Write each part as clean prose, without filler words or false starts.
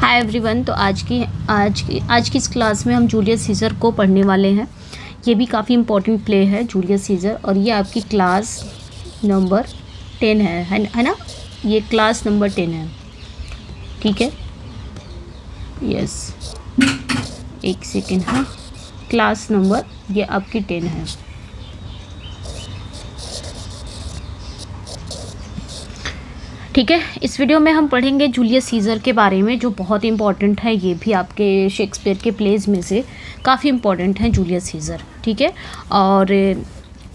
Hi everyone. तो आज की इस क्लास में हम जूलियस सीजर को पढ़ने वाले हैं। ये भी काफ़ी इम्पोर्टेंट प्ले है जूलियस सीजर, और ये आपकी क्लास नंबर 10 है ना। ये क्लास नंबर 10 है, ठीक है। यस, एक सेकेंड। हाँ, क्लास नंबर ये आपकी 10 है। ठीक है, इस वीडियो में हम पढ़ेंगे जूलियस सीजर के बारे में, जो बहुत इंपॉर्टेंट है। ये भी आपके शेक्सपियर के प्लेज में से काफ़ी इंपॉर्टेंट है जूलियस सीजर, ठीक है। और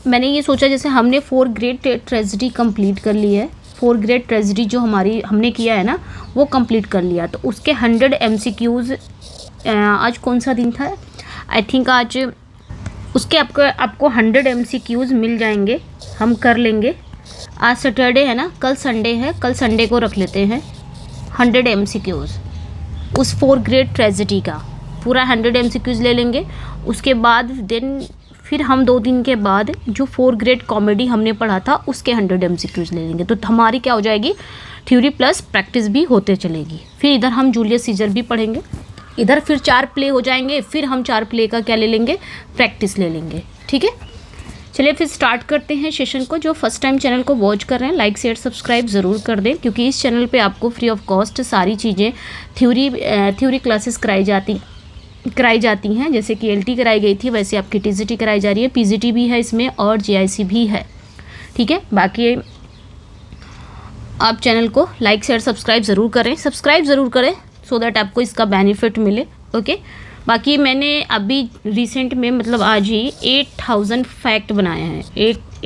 मैंने ये सोचा, जैसे हमने 4 ग्रेट ट्रेजेडी कंप्लीट कर ली है, 4 ग्रेट ट्रेजेडी जो हमने किया है ना, वो कंप्लीट कर लिया। तो उसके 100 MCQs आज कौन सा दिन था, आई थिंक आज उसके आपको 100 MCQs मिल जाएंगे, हम कर लेंगे। आज सैटरडे है ना, कल संडे है, कल संडे को रख लेते हैं 100 MCQs उस 4 ग्रेट ट्रेजेडी का। पूरा 100 MCQs ले लेंगे। उसके बाद फिर हम 2 दिन के बाद जो 4 ग्रेट कॉमेडी हमने पढ़ा था उसके 100 MCQs ले लेंगे। तो हमारी क्या हो जाएगी, थ्योरी प्लस प्रैक्टिस भी होते चलेगी। फिर इधर हम जूलियस सीजर भी पढ़ेंगे, इधर फिर 4 प्ले हो जाएंगे। फिर हम 4 प्ले का क्या ले लेंगे, प्रैक्टिस ले लेंगे, ठीक है। चलिए फिर स्टार्ट करते हैं सेशन को। जो फर्स्ट टाइम चैनल को वॉच कर रहे हैं, लाइक शेयर सब्सक्राइब ज़रूर कर दें, क्योंकि इस चैनल पे आपको फ्री ऑफ कॉस्ट सारी चीज़ें थ्योरी क्लासेस कराई जाती हैं। जैसे कि LT कराई गई थी, वैसे आपकी TGT कराई जा रही है, PGT भी है इसमें और JIC भी है, ठीक है। बाकी आप चैनल को लाइक शेयर सब्सक्राइब ज़रूर करें सो दैट आपको इसका बेनिफिट मिले, ओके। बाकी मैंने अभी रिसेंट में, मतलब आज ही 8000 फैक्ट बनाए हैं।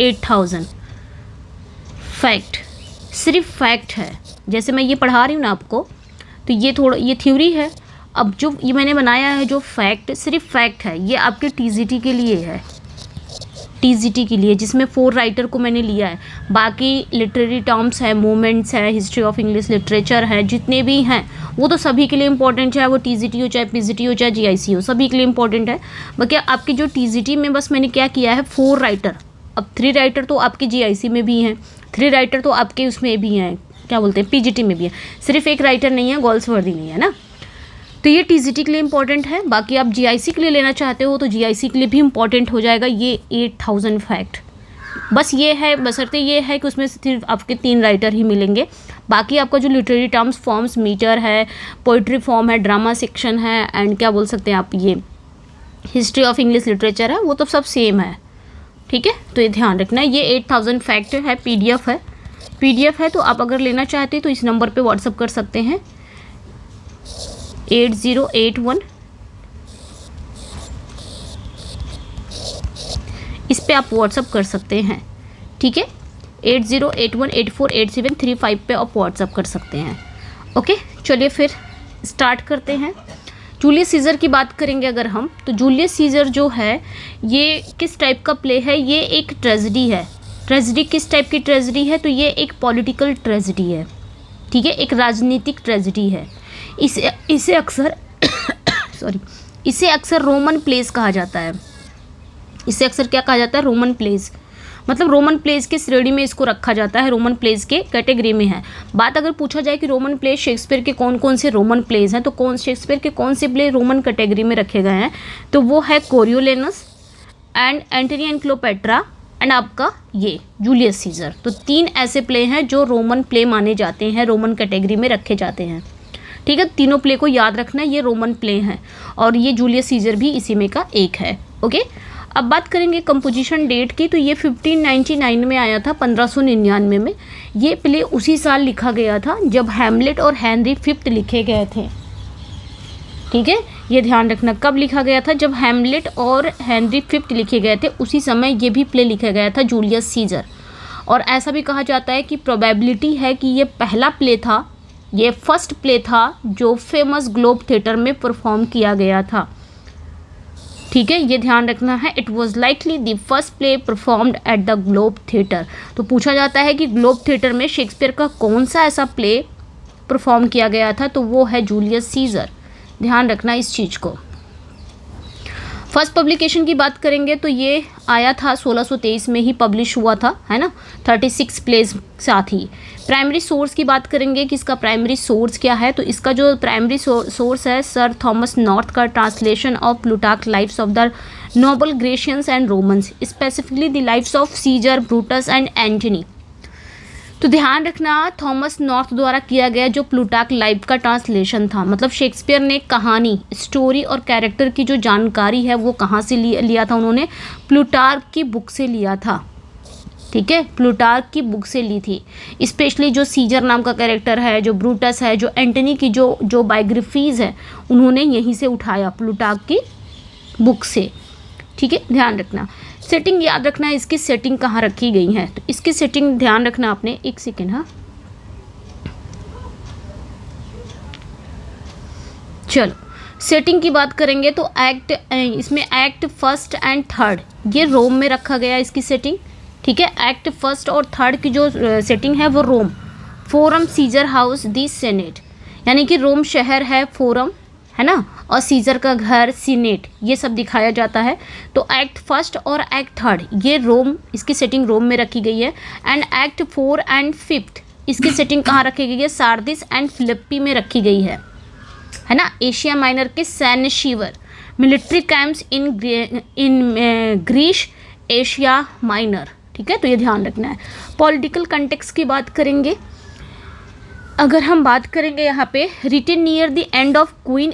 8000 फैक्ट, सिर्फ फैक्ट है। जैसे मैं ये पढ़ा रही हूँ ना आपको, तो ये थ्योरी है। अब जो ये मैंने बनाया है, जो फैक्ट, सिर्फ फैक्ट है, ये आपके TGT के लिए है, TGT के लिए, जिसमें 4 राइटर को मैंने लिया है। बाकी लिटरेरी टर्म्स है, मूवमेंट्स है, हिस्ट्री ऑफ इंग्लिश लिटरेचर है, जितने भी हैं वो तो सभी के लिए इंपॉर्टेंट, चाहे वो TGT हो, चाहे PGT हो, चाहे JIC हो, सभी के लिए इंपॉर्टेंट है। बाकी आपकी जो TGT में बस मैंने क्या किया है, 4 राइटर। अब 3 राइटर तो आपके JIC में भी हैं, 3 राइटर तो आपके उसमें भी हैं, क्या बोलते हैं, PGT में भी है। सिर्फ एक राइटर नहीं है, गोल्सवर्दी नहीं है ना। तो ये TGT के लिए इंपॉर्टेंट है। बाकी आप JIC के लिए लेना चाहते हो तो JIC के लिए भी इंपॉर्टेंट हो जाएगा ये 8000 फैक्ट। बस ये है, बशर्ते ये है कि उसमें सिर्फ आपके 3 राइटर ही मिलेंगे। बाकी आपका जो लिटरेरी टर्म्स, फॉर्म्स, मीटर है, पोइट्री फॉर्म है, ड्रामा सेक्शन है, एंड क्या बोल सकते हैं आप, ये हिस्ट्री ऑफ इंग्लिश लिटरेचर है, वो तो सब सेम है, ठीक है। तो ये ध्यान रखना है। ये 8000 फैक्ट है, PDF है। तो आप अगर लेना चाहते हैं तो इस नंबर पर व्हाट्सअप कर सकते हैं, 8081। इस पे आप व्हाट्सअप कर सकते हैं, ठीक है। 8081848735 पे आप व्हाट्सअप कर सकते हैं, ओके। चलिए फिर स्टार्ट करते हैं। जूलियस सीजर की बात करेंगे अगर हम, तो जूलियस सीजर जो है ये किस टाइप का प्ले है, ये एक ट्रेजेडी है। ट्रेजेडी किस टाइप की ट्रेजेडी है, तो ये एक पॉलिटिकल ट्रेजेडी है, ठीक है, एक राजनीतिक ट्रेजेडी है। इसे अक्सर रोमन प्लेस कहा जाता है। इसे अक्सर क्या कहा जाता है, रोमन प्लेस। मतलब रोमन प्लेस के श्रेणी में इसको रखा जाता है, रोमन प्लेस के कैटेगरी में है। बात अगर पूछा जाए कि रोमन प्लेस शेक्सपियर के कौन कौन से रोमन प्लेस हैं, तो शेक्सपियर के कौन से प्ले रोमन कैटेगरी में रखे गए हैं, तो वो है कोरियोलेनस एंड एंटनी एंड क्लोपेट्रा एंड आपका ये जूलियस सीजर। तो 3 ऐसे प्ले हैं जो रोमन प्ले माने जाते हैं, रोमन कैटेगरी में रखे जाते हैं, ठीक है। तीनों प्ले को याद रखना, ये रोमन प्ले हैं और ये जूलियस सीजर भी इसी में का एक है, ओके। अब बात करेंगे कंपोजिशन डेट की, तो ये 1599 में आया था, 1599 में। ये प्ले उसी साल लिखा गया था जब हैमलेट और हेनरी फिफ्थ लिखे गए थे, ठीक है। ये ध्यान रखना, कब लिखा गया था, जब हैमलेट और हेनरी फिफ्थ लिखे गए थे, उसी समय ये भी प्ले लिखा गया था, जूलियस सीजर। और ऐसा भी कहा जाता है कि प्रोबेबिलिटी है कि ये पहला प्ले था, ये फर्स्ट प्ले था जो फेमस ग्लोब थिएटर में परफॉर्म किया गया था, ठीक है। ये ध्यान रखना है, it was likely the first play performed at the globe theatre. तो पूछा जाता है कि ग्लोब थिएटर में शेक्सपियर का कौन सा ऐसा प्ले परफॉर्म किया गया था, तो वो है जूलियस सीजर। ध्यान रखना इस चीज़ को। फर्स्ट पब्लिकेशन की बात करेंगे तो ये आया था 1623 में ही पब्लिश हुआ था, है ना, 36 प्लेज साथ ही। प्राइमरी सोर्स की बात करेंगे कि इसका प्राइमरी सोर्स क्या है, तो इसका जो प्राइमरी सोर्स है सर थॉमस नॉर्थ का translation of Plutarch lives of the noble Grecians and Romans, specifically the lives of Caesar, Brutus and Antony. तो ध्यान रखना थॉमस नॉर्थ द्वारा किया गया जो प्लूटार्क लाइव का ट्रांसलेशन था, मतलब शेक्सपियर ने कहानी, स्टोरी और कैरेक्टर की जो जानकारी है वो कहाँ से लिया था, उन्होंने प्लूटार्क की बुक से लिया था। ठीक है, प्लूटार्क की बुक से ली थी। स्पेशली जो सीजर नाम का कैरेक्टर है, जो ब्रूटस है, जो एंटनी की जो बायोग्राफीज है, उन्होंने यहीं से उठाया प्लूटार्क की बुक से। ठीक है, ध्यान रखना। सेटिंग याद रखना, इसकी सेटिंग कहाँ रखी गई है, तो इसकी सेटिंग ध्यान रखना आपने, एक सेकेंड। हाँ चलो, सेटिंग की बात करेंगे तो इसमें एक्ट फर्स्ट एंड थर्ड ये रोम में रखा गया इसकी सेटिंग। ठीक है, एक्ट फर्स्ट और थर्ड की जो सेटिंग है वो रोम, फोरम, सीजर हाउस, दी सेनेट, यानी कि रोम शहर है, फोरम है ना, और सीजर का घर, सीनेट, ये सब दिखाया जाता है। तो एक्ट फर्स्ट और एक्ट थर्ड ये रोम, इसकी सेटिंग रोम में रखी गई है। एंड एक्ट 4 एंड 5 इसकी सेटिंग कहाँ रखी गई है, सार्दिस एंड फिलिप्पी में रखी गई है ना, एशिया माइनर के सैन्य शिविर, military camps in Greece, Asia Minor. ठीक है, तो ये ध्यान रखना है। पॉलिटिकल कंटेक्स्ट की बात करेंगे, अगर हम बात करेंगे यहाँ पे, written near the end of Queen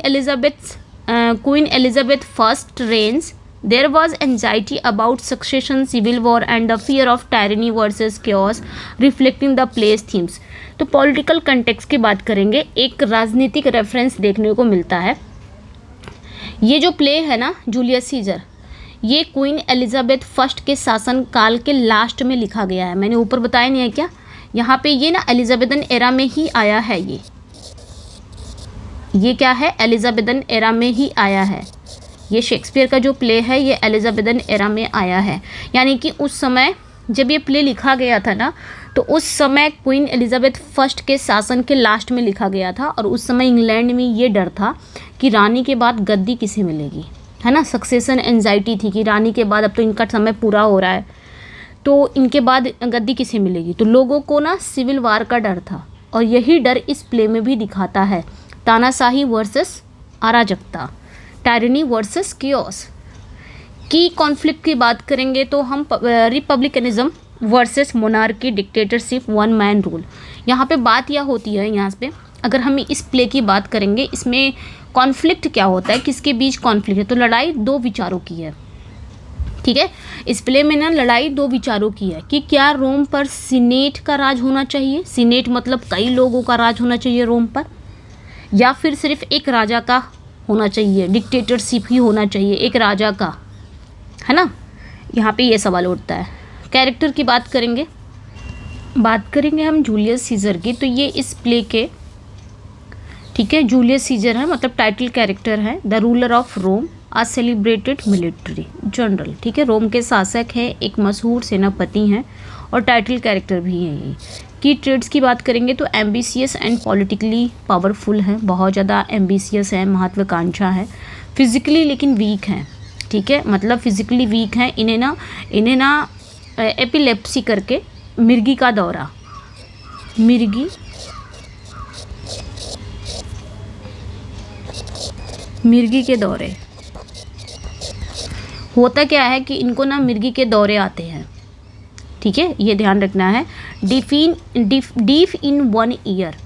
Elizabeth first reigns there was anxiety about succession, civil war and the fear of tyranny versus chaos, reflecting the play's themes. तो पॉलिटिकल कंटेक्स्ट की बात करेंगे, एक राजनीतिक रेफरेंस देखने को मिलता है। ये जो प्ले है ना जूलियस सीजर, ये क्वीन एलिजाबेथ फर्स्ट के शासन काल के लास्ट में लिखा गया है। मैंने ऊपर बताया नहीं है क्या, यहाँ पे ये ना एलिजाबेथन एरा में ही आया है। ये क्या है, एलिजाबेथन एरा में ही आया है। ये शेक्सपियर का जो प्ले है ये एलिजाबेथन एरा में आया है, यानी कि उस समय जब ये प्ले लिखा गया था ना, तो उस समय क्वीन एलिजाबेथ फर्स्ट के शासन के लास्ट में लिखा गया था। और उस समय इंग्लैंड में ये डर था कि रानी के बाद गद्दी किसे मिलेगी, है ना, सक्सेशन एंजाइटी थी कि रानी के बाद अब तो इनका समय पूरा हो रहा है, तो इनके बाद गद्दी किसे मिलेगी। तो लोगों को ना सिविल वार का डर था, और यही डर इस प्ले में भी दिखाता है। तानाशाही वर्सेस अराजकता, टायरनी वर्सेस chaos। की कॉन्फ्लिक्ट की बात करेंगे तो हम republicanism versus monarchy, dictatorship, one man rule. यहाँ पे बात यह होती है, यहाँ पे अगर हम इस प्ले की बात करेंगे, इसमें कॉन्फ्लिक्ट क्या होता है, किसके बीच कॉन्फ्लिक्ट है, तो लड़ाई दो विचारों की है। ठीक है, इस प्ले में ना लड़ाई दो विचारों की है कि क्या रोम पर सीनेट का राज होना चाहिए, सीनेट मतलब कई लोगों का राज होना चाहिए रोम पर, या फिर सिर्फ एक राजा का होना चाहिए, डिक्टेटरशिप ही होना चाहिए एक राजा का, है ना। यहाँ पे ये सवाल उठता है। कैरेक्टर की बात करेंगे हम जूलियस सीजर की, तो ये इस प्ले के, ठीक है, जूलियस सीजर है, मतलब टाइटल कैरेक्टर है। The ruler of Rome, a celebrated military general. ठीक है, रोम के शासक है, एक मशहूर सेनापति हैं और टाइटल कैरेक्टर भी हैं ये। की ट्रेड्स की बात करेंगे तो एम्बिशियस एंड पॉलिटिकली पावरफुल हैं, बहुत ज़्यादा एम्बिशियस है, महत्वाकांक्षा है। फिजिकली लेकिन वीक हैं, ठीक है, मतलब फिजिकली वीक हैं। इन्हें ना एपिलेप्सी करके, मिर्गी का दौरा, मिर्गी के दौरे होता क्या है कि इनको ना मिर्गी के दौरे आते हैं। ठीक है, ये ध्यान रखना है। डीफ इन 1 ईयर,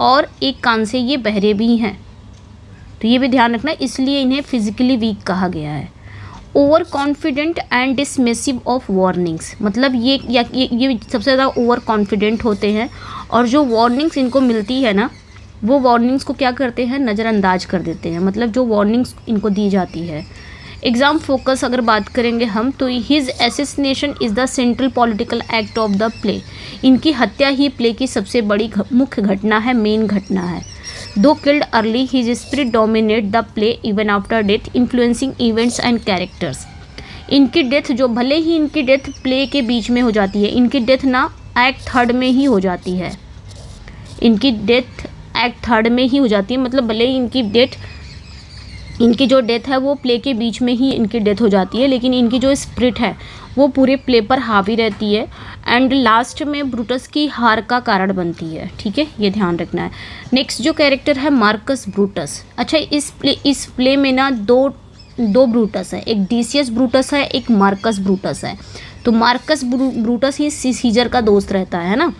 और एक कान से ये बहरे भी हैं, तो ये भी ध्यान रखना, इसलिए इन्हें फिजिकली वीक कहा गया है। Over confident and dismissive of warnings, मतलब ये सबसे ज़्यादा ओवर कॉन्फिडेंट होते हैं, और जो वार्निंग्स इनको मिलती है ना, वो वार्निंग्स को क्या करते हैं, नज़रअंदाज कर देते हैं, मतलब जो वार्निंग्स इनको दी जाती है। एग्ज़ाम फोकस अगर बात करेंगे हम, तो his assassination is the central political act of the play. इनकी हत्या ही प्ले की सबसे बड़ी मुख्य घटना है, मेन घटना है। दो killed early, his spirit dominate the play even after death, influencing events and characters. इनकी डेथ, जो भले ही इनकी डेथ प्ले के बीच में हो जाती है, इनकी डेथ ना एक्ट 3 में ही हो जाती है, इनकी डेथ एक्ट 3 में ही हो जाती है, मतलब भले ही इनकी डेथ इनकी जो डेथ है वो प्ले के बीच में ही इनकी डेथ हो जाती है, लेकिन इनकी जो स्पिरिट है वो पूरे प्ले पर हावी रहती है एंड लास्ट में ब्रूटस की हार का कारण बनती है। ठीक है, ये ध्यान रखना है। नेक्स्ट जो कैरेक्टर है मार्कस ब्रूटस। अच्छा, इस प्ले में ना दो ब्रूटस है, एक डिसियस ब्रूटस है, एक मार्कस ब्रूटस है। तो मार्कस ब्रूटस ही सीजर का दोस्त रहता है ना।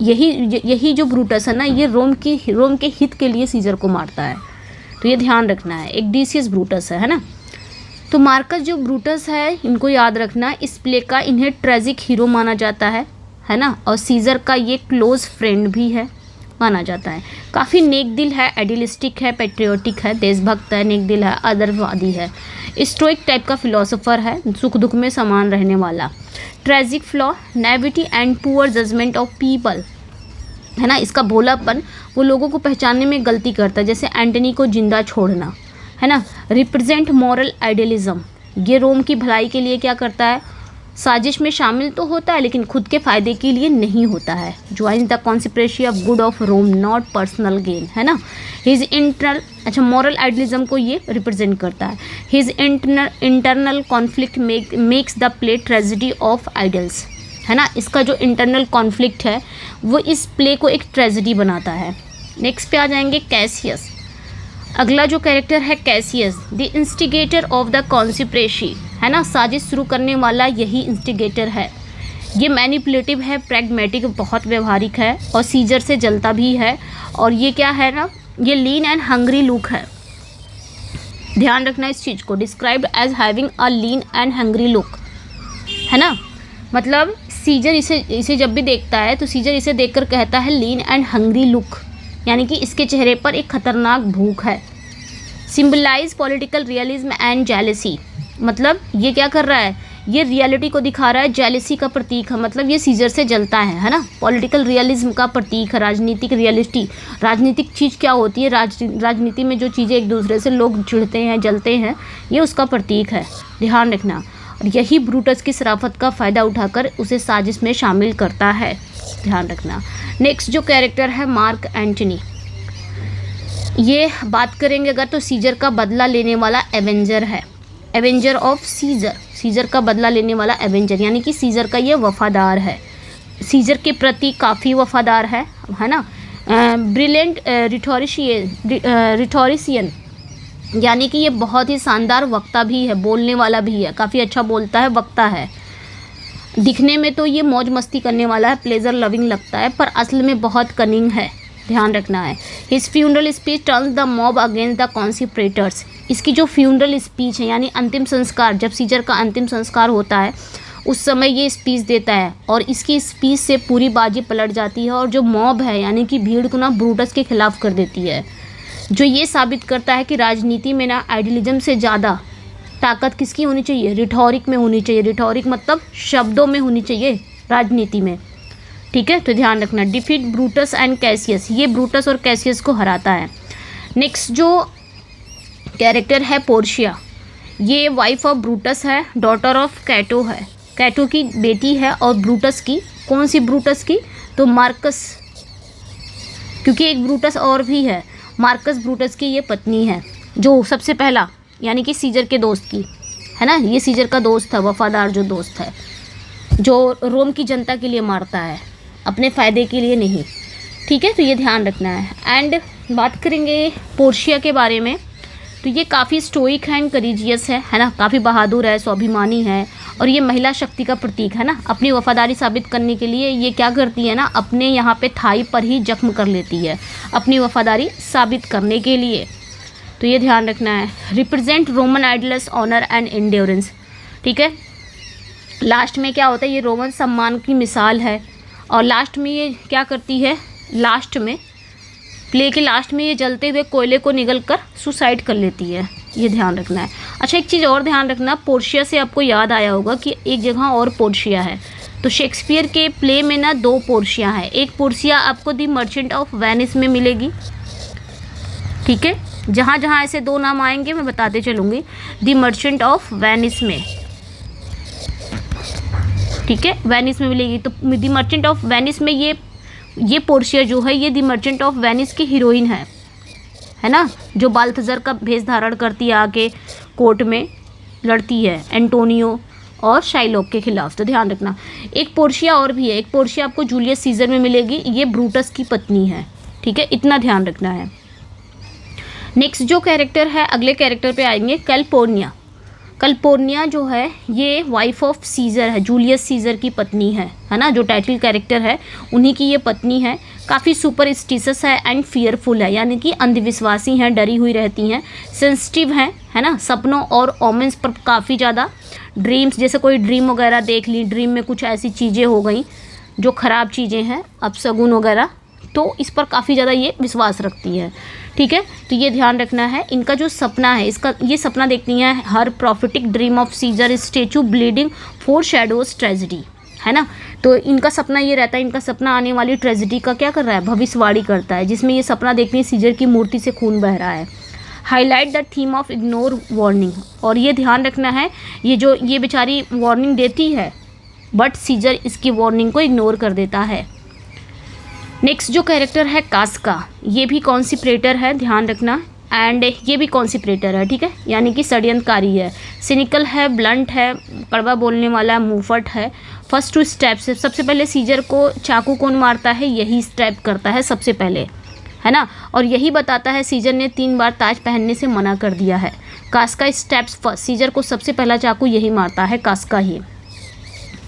यही जो ब्रूटस है ना, ये रोम के हित के लिए सीजर को मारता है। तो ये ध्यान रखना है, एक डिसियस ब्रूटस है ना। तो मार्कस जो ब्रूटस है, इनको याद रखना, इस प्ले का इन्हें ट्रेजिक हीरो माना जाता है ना। और सीजर का ये क्लोज फ्रेंड भी है, माना जाता है। काफ़ी नेक दिल है, आइडियलिस्टिक है, पेट्रियोटिक है, देशभक्त है, नेक दिल है, आदर्शवादी है, स्टोइक टाइप का फिलोसोफर है, सुख दुख में समान रहने वाला। Tragic flaw, naivety and poor judgment of people, है ना। इसका भोलापन, वो लोगों को पहचानने में गलती करता है, जैसे एंटनी को जिंदा छोड़ना, है ना। रिप्रेजेंट मॉरल आइडियलिज्म, ये रोम की भलाई के लिए क्या करता है, साजिश में शामिल तो होता है लेकिन खुद के फायदे के लिए नहीं होता है। Join the conspiracy of good of Rome, not personal gain, है ना। हिज इंटरनल, अच्छा, मॉरल आइडियलिज्म को ये रिप्रेजेंट करता है। His internal conflict makes the play tragedy of ideals, है ना। इसका जो इंटरनल कॉन्फ्लिक्ट है वो इस प्ले को एक ट्रेजेडी बनाता है। नेक्स्ट पे आ जाएंगे कैसियस। अगला जो कैरेक्टर है Cassius, the instigator of the conspiracy, है ना। साजिश शुरू करने वाला यही इंस्टिगेटर है। ये मैनिपुलेटिव है, प्रैग्मेटिक, बहुत व्यवहारिक है और सीजर से जलता भी है। और ये क्या है ना, ये लीन एंड हंग्री लुक है। ध्यान रखना इस चीज़ को, described as having a lean and hungry look, है ना। मतलब सीजर इसे जब भी देखता है तो सीजर इसे देखकर कहता है लीन एंड हंग्री लुक, यानी कि इसके चेहरे पर एक खतरनाक भूख है। Symbolize political realism and jealousy, मतलब ये क्या कर रहा है, ये रियलिटी को दिखा रहा है, जेलेसी का प्रतीक है, मतलब ये सीजर से जलता है ना। पॉलिटिकल रियलिज्म का प्रतीक है, राजनीतिक रियलिटी। राजनीतिक चीज़ क्या होती है, राजनीति में जो चीज़ें एक दूसरे से लोग चिढ़ते हैं, जलते हैं, ये उसका प्रतीक है, ध्यान रखना। और यही ब्रूटस की शराफत का फ़ायदा उठाकर उसे साजिश में शामिल करता है, ध्यान रखना। नेक्स्ट जो कैरेक्टर है मार्क एंटनी, ये बात करेंगे अगर तो सीजर का बदला लेने वाला एवेंजर है, एवेंजर ऑफ सीजर, सीजर का बदला लेने वाला एवेंजर, यानी कि सीजर का ये वफादार है, सीजर के प्रति काफ़ी वफादार है ना। ब्रिलियंट रिटोरिशियन, यानी कि ये बहुत ही शानदार वक्ता भी है, बोलने वाला भी है, काफ़ी अच्छा बोलता है, वक्ता है। दिखने में तो ये मौज मस्ती करने वाला है, प्लेजर लविंग लगता है, पर असल में बहुत कनिंग है, ध्यान रखना है। His funeral speech turns the mob against the conspirators, इसकी जो फ्यूनरल स्पीच है यानी अंतिम संस्कार, जब सीजर का अंतिम संस्कार होता है उस समय ये स्पीच देता है और इसकी स्पीच से पूरी बाजी पलट जाती है और जो मॉब है यानी कि भीड़ को ना ब्रूटस के खिलाफ कर देती है, जो ये साबित करता है कि राजनीति में ना आइडियलिज्म से ज़्यादा ताकत किसकी होनी चाहिए, रिटोरिक में होनी चाहिए। रिटोरिक मतलब शब्दों में होनी चाहिए राजनीति में, ठीक है। तो ध्यान रखना, डिफीट ब्रूटस एंड कैसियस, ये ब्रूटस और कैसियस को हराता है। नेक्स्ट जो कैरेक्टर है पोर्शिया, ये वाइफ ऑफ ब्रूटस है, डॉटर ऑफ कैटो है, कैटो की बेटी है। और ब्रूटस की, कौन सी ब्रूटस की, तो मार्कस, क्योंकि एक ब्रूटस और भी है, मार्कस ब्रूटस की ये पत्नी है, जो सबसे पहला यानी कि सीजर के दोस्त की, है ना। ये सीजर का दोस्त था, वफादार जो दोस्त है, जो रोम की जनता के लिए मारता है, अपने फ़ायदे के लिए नहीं, ठीक है। तो ये ध्यान रखना है। एंड बात करेंगे पोर्शिया के बारे में, तो ये काफ़ी स्टोइक है एंड करेजियस है ना, काफ़ी बहादुर है, स्वाभिमानी है और ये महिला शक्ति का प्रतीक है ना। अपनी वफादारी साबित करने के लिए ये क्या करती है ना, अपने यहाँ पे थाई पर ही जख्म कर लेती है अपनी वफादारी साबित करने के लिए, तो ये ध्यान रखना है। Represent Roman ideals, honour and endurance, ठीक है। लास्ट में क्या होता है, ये रोमन सम्मान की मिसाल है और लास्ट में ये क्या करती है, लास्ट में प्ले के लास्ट में ये जलते हुए कोयले को निगल कर सुसाइड कर लेती है, ये ध्यान रखना है। अच्छा, एक चीज़ और ध्यान रखना, पोर्शिया से आपको याद आया होगा कि एक जगह और पोर्शिया है, तो शेक्सपियर के प्ले में ना दो पोर्शिया है। एक पोर्शिया आपको दी मर्चेंट ऑफ वेनिस में मिलेगी, ठीक है। जहाँ जहाँ ऐसे दो नाम आएंगे मैं बताते चलूँगी, दी मर्चेंट ऑफ वेनिस में, ठीक है, वेनिस में मिलेगी। तो दी मर्चेंट ऑफ वेनिस में ये पोर्शिया जो है, ये दी मर्चेंट ऑफ वेनिस की हीरोइन है है ना, जो बाल्थज़र का भेष धारण करती है, आके कोर्ट में लड़ती है एंटोनियो और शाइलॉक के खिलाफ। तो ध्यान रखना। एक पोर्शिया और भी है, एक पोर्शिया आपको जूलियस सीजर में मिलेगी, ये ब्रूटस की पत्नी है, ठीक है, इतना ध्यान रखना है। नेक्स्ट जो कैरेक्टर है, अगले कैरेक्टर पे आएंगे, कैल्पोर्निया। कैल्पोर्निया जो है ये वाइफ ऑफ सीजर है, जूलियस सीजर की पत्नी है ना, जो टाइटल कैरेक्टर है उन्हीं की ये पत्नी है। काफ़ी सुपरस्टिशियस है एंड फियरफुल है, यानी कि अंधविश्वासी हैं, डरी हुई रहती हैं, सेंसिटिव हैं, है ना, सपनों और ओमेंस पर काफ़ी ज़्यादा, ड्रीम्स, जैसे कोई ड्रीम वगैरह देख ली, ड्रीम में कुछ ऐसी चीज़ें हो गई जो ख़राब चीज़ें हैं, अपशगुन वगैरह, तो इस पर काफ़ी ज़्यादा ये विश्वास रखती है, ठीक है। तो ये ध्यान रखना है। इनका जो सपना है, इसका ये सपना देखती हैं, हर prophetic dream of Caesar statue bleeding foreshadows tragedy, है ना। तो इनका सपना ये रहता है, इनका सपना आने वाली ट्रेजिडी का क्या कर रहा है, भविष्यवाणी करता है, जिसमें ये सपना देखती है सीजर की मूर्ति से खून बह रहा है। Highlight the theme of ignore warning, और ये ध्यान रखना है, ये बेचारी वार्निंग देती है बट सीजर इसकी वार्निंग को इग्नोर कर देता है। नेक्स्ट जो कैरेक्टर है कास्का, ये भी कॉन्सिप्रेटर है, ध्यान रखना, एंड ये भी कॉन्सिप्रेटर है, ठीक है, यानी कि षड्यंत्रकारी है, सिनिकल है, ब्लंट है, कड़वा बोलने वाला है, मुंहफट है। फर्स्ट टू स्टेप्स, सबसे पहले सीजर को चाकू कौन मारता है, यही स्टेप करता है सबसे पहले, है ना, और यही बताता है सीजर ने 3 बार ताज पहनने से मना कर दिया है। कास्का स्टेप्स फर्स्ट, सीजर को सबसे पहला चाकू यही मारता है, कास्का ही,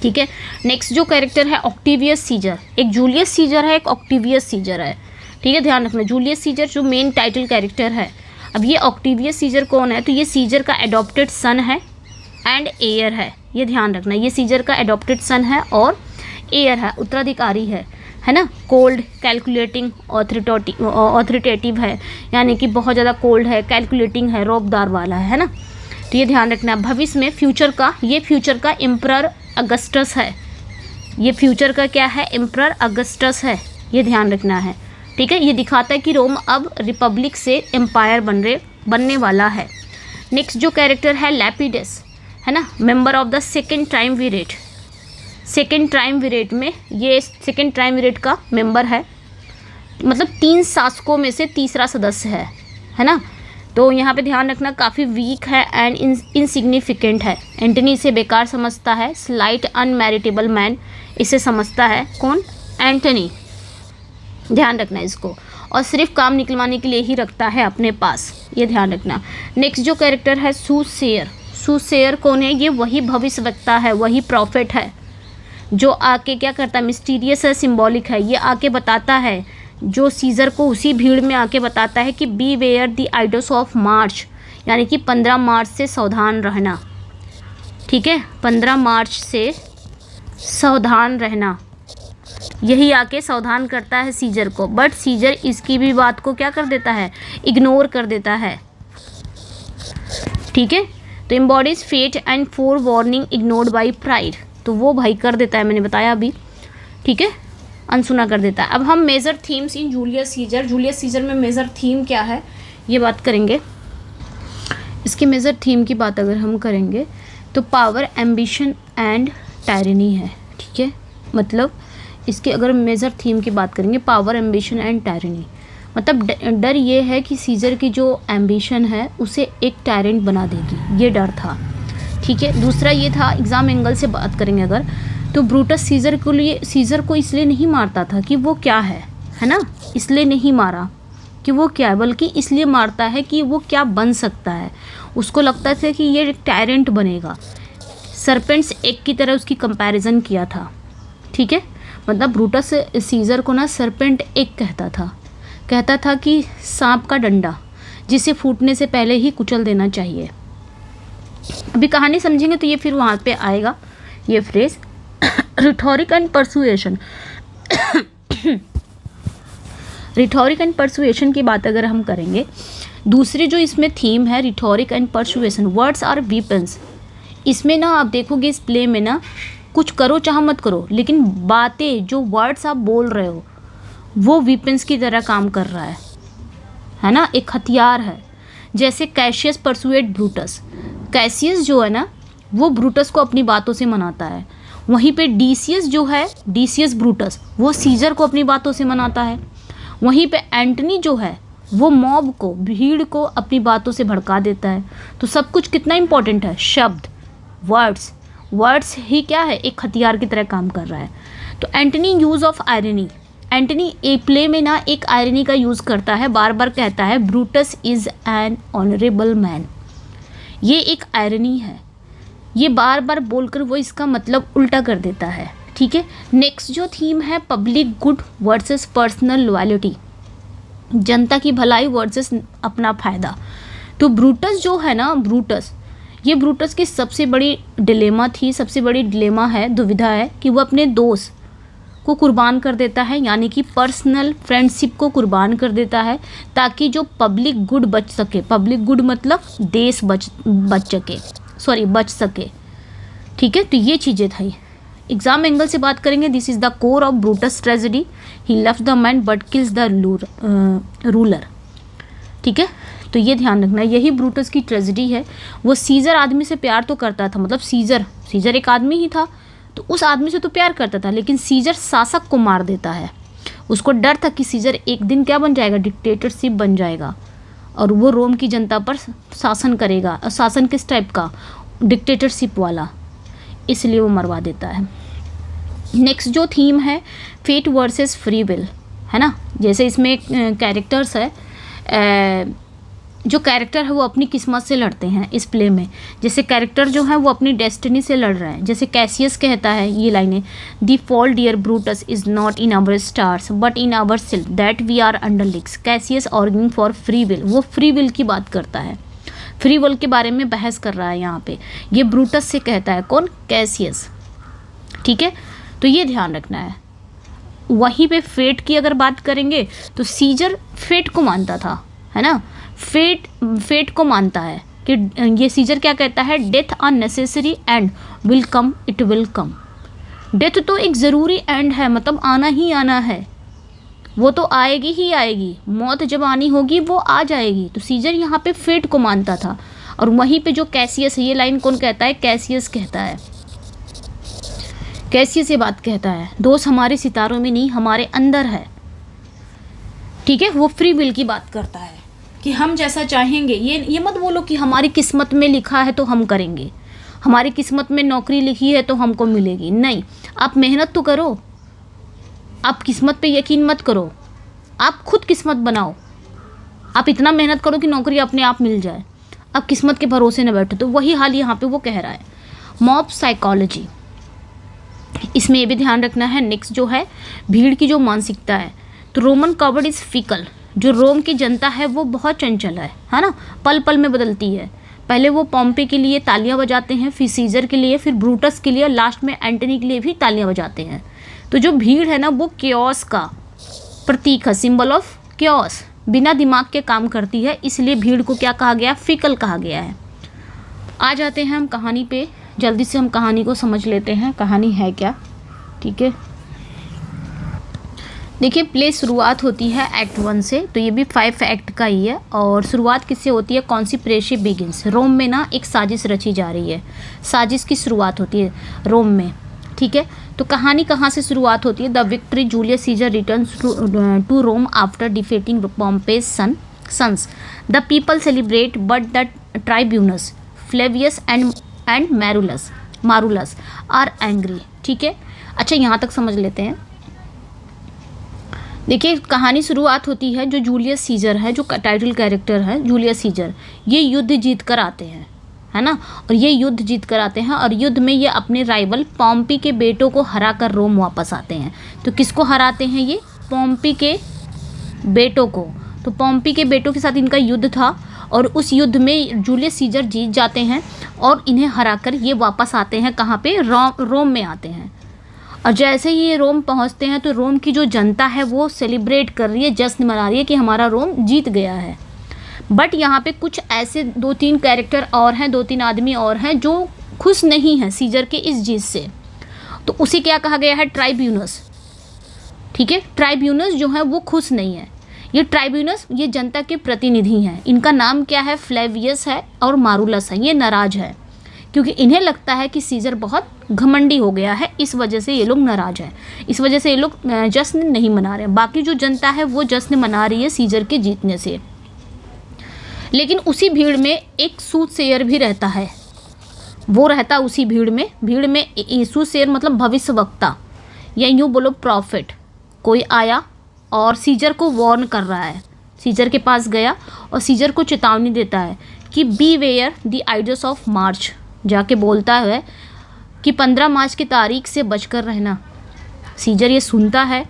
ठीक है। नेक्स्ट जो कैरेक्टर है ऑक्टेवियस सीजर, एक जूलियस सीजर है, एक ऑक्टेवियस सीजर है, ठीक है, ध्यान रखना। जूलियस सीजर जो मेन टाइटल कैरेक्टर है। अब ये ऑक्टेवियस सीजर कौन है, तो ये सीजर का एडॉप्टेड सन है एंड एयर है, ये ध्यान रखना, ये सीजर का एडॉप्टेड सन है और एयर है, उत्तराधिकारी है ना। कोल्ड, कैलकुलेटिंग, ऑथोरिटेटिव है, यानी कि बहुत ज़्यादा कोल्ड है, कैलकुलेटिंग है, रौबदार वाला है ना। तो ये ध्यान रखना। भविष्य में फ्यूचर का एम्परर अगस्टस है, ये फ्यूचर का क्या है, एम्परर अगस्टस है, ये ध्यान रखना है, ठीक है। ये दिखाता है कि रोम अब रिपब्लिक से एम्पायर बनने वाला है। नेक्स्ट जो कैरेक्टर है लैपिडस, है ना, member of the second triumvirate. Second triumvirate में ये सेकेंड ट्राइमविरेट का मेंबर है, मतलब 3 शासकों में से तीसरा सदस्य है ना। तो यहाँ पे ध्यान रखना, काफ़ी वीक है एंड इनसिग्निफिकेंट है, एंटनी इसे बेकार समझता है, स्लाइट अनमैरिटेबल मैन इसे समझता है, कौन, एंटनी, ध्यान रखना इसको, और सिर्फ काम निकलवाने के लिए ही रखता है अपने पास, ये ध्यान रखना। नेक्स्ट जो कैरेक्टर है सूसेयर, सूसेयर कौन है, ये वही भविष्यवक्ता है, वही प्रॉफिट है, जो आके क्या करता है, मिस्टीरियस है, सिंबॉलिक है, ये आके बताता है, जो सीजर को उसी भीड़ में आके बताता है कि beware the idols of March, यानी कि 15 मार्च से सावधान रहना, ठीक है, 15 मार्च से सावधान रहना, यही आके सावधान करता है सीजर को, बट सीजर इसकी भी बात को क्या कर देता है, इग्नोर कर देता है, ठीक है। तो embodies fate and forewarning ignored by pride, तो वो भाई कर देता है, मैंने बताया अभी, ठीक है, अनसुना कर देता है। अब हम major themes in Julius Caesar, Julius Caesar में मेजर थीम क्या है ये बात करेंगे। इसकी मेजर थीम की बात अगर हम करेंगे तो पावर, एम्बिशन एंड टायरनी है, ठीक है, मतलब इसके अगर मेजर थीम की बात करेंगे, पावर, एम्बिशन एंड टायरनी, मतलब डर ये है कि सीजर की जो एम्बिशन है उसे एक टायरेंट बना देगी, ये डर था, ठीक है। दूसरा ये था, एग्जाम एंगल से बात करेंगे अगर, तो ब्रूटस सीजर को इसलिए नहीं मारता था कि वो क्या है ना, इसलिए नहीं मारा कि वो क्या है, बल्कि इसलिए मारता है कि वो क्या बन सकता है। उसको लगता था कि ये एक टायरेंट बनेगा, सरपेंट्स एक की तरह उसकी कंपैरिजन किया था, ठीक है, मतलब ब्रूटस सीजर को ना सरपेंट एक कहता था कि सांप का डंडा जिसे फूटने से पहले ही कुचल देना चाहिए। अभी कहानी समझेंगे तो ये फिर वहाँ पे आएगा ये phrase. Rhetoric and persuasion, rhetoric and persuasion की बात अगर हम करेंगे, दूसरे जो इसमें थीम है rhetoric and persuasion, words are weapons. इसमें ना आप देखोगे इस प्ले में ना, कुछ करो चाहे मत करो, लेकिन बातें जो वर्ड्स आप बोल रहे हो वो वीपन्स की तरह काम कर रहा है ना, एक हथियार है। जैसे कैशियस परसुएट ब्रूटस, कैसियस जो है ना वो ब्रूटस को अपनी बातों से मनाता है, वहीं पे डीसियस जो है, डीसियस ब्रूटस वो सीजर को अपनी बातों से मनाता है, वहीं पे एंटनी जो है वो मॉब को, भीड़ को अपनी बातों से भड़का देता है। तो सब कुछ कितना इंपॉर्टेंट है, शब्द, वर्ड्स ही क्या है, एक हथियार की तरह काम कर रहा है। तो Antony use of irony, Antony a play में ना एक आयरनी का यूज़ करता है, बार बार कहता है Brutus is an honourable man. ये एक आयरनी है, ये बार बार बोलकर वो इसका मतलब उल्टा कर देता है। ठीक है, नेक्स्ट जो थीम है public good versus personal loyalty, जनता की भलाई वर्सेस अपना फ़ायदा। तो ब्रूटस जो है ना, ब्रूटस की सबसे बड़ी डिलेमा थी, सबसे बड़ी डिलेमा है, दुविधा है कि वो अपने दोस्त को कुर्बान कर देता है, यानी कि पर्सनल फ्रेंडशिप को कुर्बान कर देता है ताकि जो पब्लिक गुड बच सके, पब्लिक गुड मतलब देश बच सके। ठीक है, तो ये चीज़ें थी। एग्जाम एंगल से बात करेंगे, this is the core of Brutus tragedy, he left the man but kills the ruler. ठीक है, तो ये ध्यान रखना, यही ब्रूटस की ट्रेजेडी है। वो सीजर आदमी से प्यार तो करता था, मतलब सीजर एक आदमी ही था, तो उस आदमी से तो प्यार करता था, लेकिन सीजर शासक को मार देता है। उसको डर था कि सीजर एक दिन क्या बन जाएगा, डिक्टेटरशिप बन जाएगा और वो रोम की जनता पर शासन करेगा। और शासन किस टाइप का, डिक्टेटरशिप वाला, इसलिए वो मरवा देता है। नेक्स्ट जो थीम है फेट वर्सेस फ्री विल, है ना। जैसे इसमें कैरेक्टर्स है, जो कैरेक्टर है वो अपनी किस्मत से लड़ते हैं इस प्ले में। जैसे कैरेक्टर जो है वो अपनी डेस्टिनी से लड़ रहे हैं। जैसे कैसियस कहता है ये लाइनें, the fault dear Brutus is not in our stars but in our self that we are underlings. Cassius arguing for free will, वो फ्री विल की बात करता है, फ्री विल के बारे में बहस कर रहा है यहाँ पे। ये ब्रूटस से कहता है, कौन, कैसियस। ठीक है, तो ये ध्यान रखना है। वहीं पे फेट की अगर बात करेंगे तो सीजर फेट को मानता था, है ना, फेट को मानता है कि ये सीजर क्या कहता है, death a necessary and will come, it will come. Death तो एक ज़रूरी एंड है, मतलब आना ही आना है, वो तो आएगी ही आएगी, मौत जब आनी होगी वो आ जाएगी। तो सीजर यहाँ पे फेट को मानता था। और वहीं पे जो कैसियस है, ये लाइन कौन कहता है, कैसियस कहता है। कैसियस ये बात कहता है, दोस्त हमारे सितारों में नहीं हमारे अंदर है। ठीक है, वो फ्री विल की बात करता है कि हम जैसा चाहेंगे, ये मत बोलो कि हमारी किस्मत में लिखा है तो हम करेंगे, हमारी किस्मत में नौकरी लिखी है तो हमको मिलेगी। नहीं, आप मेहनत तो करो, आप किस्मत पे यकीन मत करो, आप खुद किस्मत बनाओ। आप इतना मेहनत करो कि नौकरी अपने आप मिल जाए, आप किस्मत के भरोसे न बैठो। तो वही हाल यहाँ पे वो कह रहा है। मॉब साइकोलॉजी, इसमें ये भी ध्यान रखना है। नेक्स्ट जो है भीड़ की जो मानसिकता है, तो रोमन कवर्ड इज़ फिकल, जो रोम की जनता है वो बहुत चंचल है ना, पल पल में बदलती है। पहले वो पॉम्पे के लिए तालियां बजाते हैं, फिर सीजर के लिए, फिर ब्रूटस के लिए, लास्ट में एंटनी के लिए भी तालियां बजाते हैं। तो जो भीड़ है ना वो क्योस का प्रतीक है, सिंबल ऑफ क्योस, बिना दिमाग के काम करती है, इसलिए भीड़ को क्या कहा गया, फिकल कहा गया है। आ जाते हैं हम कहानी पे, जल्दी से हम कहानी को समझ लेते हैं, कहानी है क्या। ठीक है, देखिए प्ले शुरुआत होती है एक्ट 1 से, तो ये भी 5 एक्ट का ही है। और शुरुआत किससे होती है, कॉन्स्पिरेसी बिगिंस, रोम में ना एक साजिश रची जा रही है, साजिश की शुरुआत होती है रोम में। ठीक है, तो कहानी कहाँ से शुरुआत होती है, the victory Julius Caesar returns to Rome after defeating Pompey's sons, the people celebrate but the tribunes Flavius and Marullus are angry. ठीक है, अच्छा यहाँ तक समझ लेते हैं। देखिए कहानी शुरुआत होती है, जो जूलियस सीजर है, जो टाइटल कैरेक्टर है जूलियस सीजर, ये युद्ध जीत कर आते हैं, है ना। और ये युद्ध जीत कर आते हैं और युद्ध में ये अपने राइवल पॉम्पी के बेटों को हरा कर रोम वापस आते हैं। तो किसको हराते हैं, ये पॉम्पी के बेटों को। तो पॉम्पी के बेटों के साथ इनका युद्ध था और उस युद्ध में जूलियस सीजर जीत जाते हैं और इन्हें हराकर ये वापस आते हैं, कहाँ पे, रोम में आते हैं। और जैसे ही ये रोम पहुंचते हैं तो रोम की जो जनता है वो सेलिब्रेट कर रही है, जश्न मना रही है कि हमारा रोम जीत गया है। बट यहाँ पे कुछ ऐसे 2-3 कैरेक्टर और हैं, 2-3 आदमी और हैं जो खुश नहीं हैं सीजर के इस जीत से। तो उसे क्या कहा गया है, ट्राइब्यूनस। ठीक है, ट्राइब्यूनस जो है वो खुश नहीं है। ये ट्राइब्यूनस ये जनता के प्रतिनिधि हैं, इनका नाम क्या है, फ्लेवियस है और मारूलस है, ये नाराज है। क्योंकि इन्हें लगता है कि सीजर बहुत घमंडी हो गया है, इस वजह से ये लोग नाराज हैं, इस वजह से ये लोग जश्न नहीं मना रहे हैं। बाकी जो जनता है वो जश्न मना रही है सीजर के जीतने से। लेकिन उसी भीड़ में एक सूटसेयर भी रहता है, वो रहता उसी भीड़ में सूटसेयर मतलब भविष्यवक्ता या यूँ बोलो प्रॉफिट। कोई आया और सीजर को वार्न कर रहा है, सीजर के पास गया और सीजर को चेतावनी देता है कि beware the idols of March, जाके बोलता है कि 15 मार्च की तारीख से बचकर रहना। सीजर ये सुनता है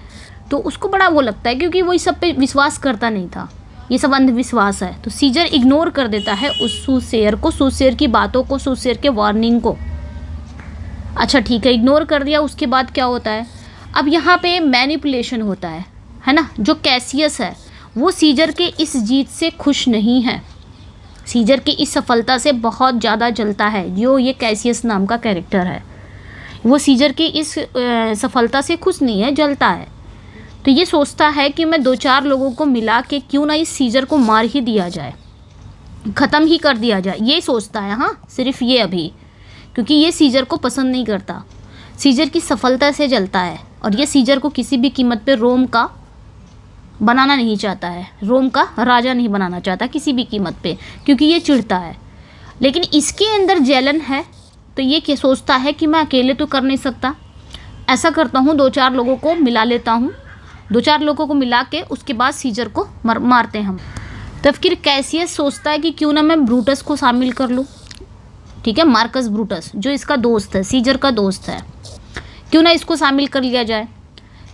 तो उसको बड़ा वो लगता है, क्योंकि वो इस सब पे विश्वास करता नहीं था, ये सब अंधविश्वास है। तो सीजर इग्नोर कर देता है उस सूटसेयर को, सूटसेयर की बातों को, सूटसेयर के वार्निंग को। अच्छा ठीक है, इग्नोर कर दिया। उसके बाद क्या होता है, अब यहाँ पे मैनिपुलेशन होता है ना। जो कैसियस है वो सीजर के इस जीत से खुश नहीं है, सीजर की इस सफलता से बहुत ज़्यादा जलता है। जो ये कैसियस नाम का कैरेक्टर है वो सीजर की इस सफलता से खुश नहीं है, जलता है। तो ये सोचता है कि मैं 2-4 लोगों को मिला के क्यों ना इस सीजर को मार ही दिया जाए, ख़त्म ही कर दिया जाए, ये सोचता है। हाँ, सिर्फ ये अभी, क्योंकि ये सीजर को पसंद नहीं करता, सीजर की सफलता से जलता है और ये सीजर को किसी भी कीमत पे रोम का बनाना नहीं चाहता है, रोम का राजा नहीं बनाना चाहता किसी भी कीमत पे, क्योंकि ये चिढ़ता है। लेकिन इसके अंदर जलन है, तो ये क्या सोचता है कि मैं अकेले तो कर नहीं सकता, ऐसा करता हूँ 2-4 लोगों को मिला लेता हूँ, 2-4 लोगों को मिला के उसके बाद सीजर को मारते हैं हम। तब फिर कैसियस सोचता है कि क्यों ना मैं ब्रूटस को शामिल कर लूँ, ठीक है, मार्कस ब्रूटस जो इसका दोस्त है, सीजर का दोस्त है, क्यों ना इसको शामिल कर लिया जाए।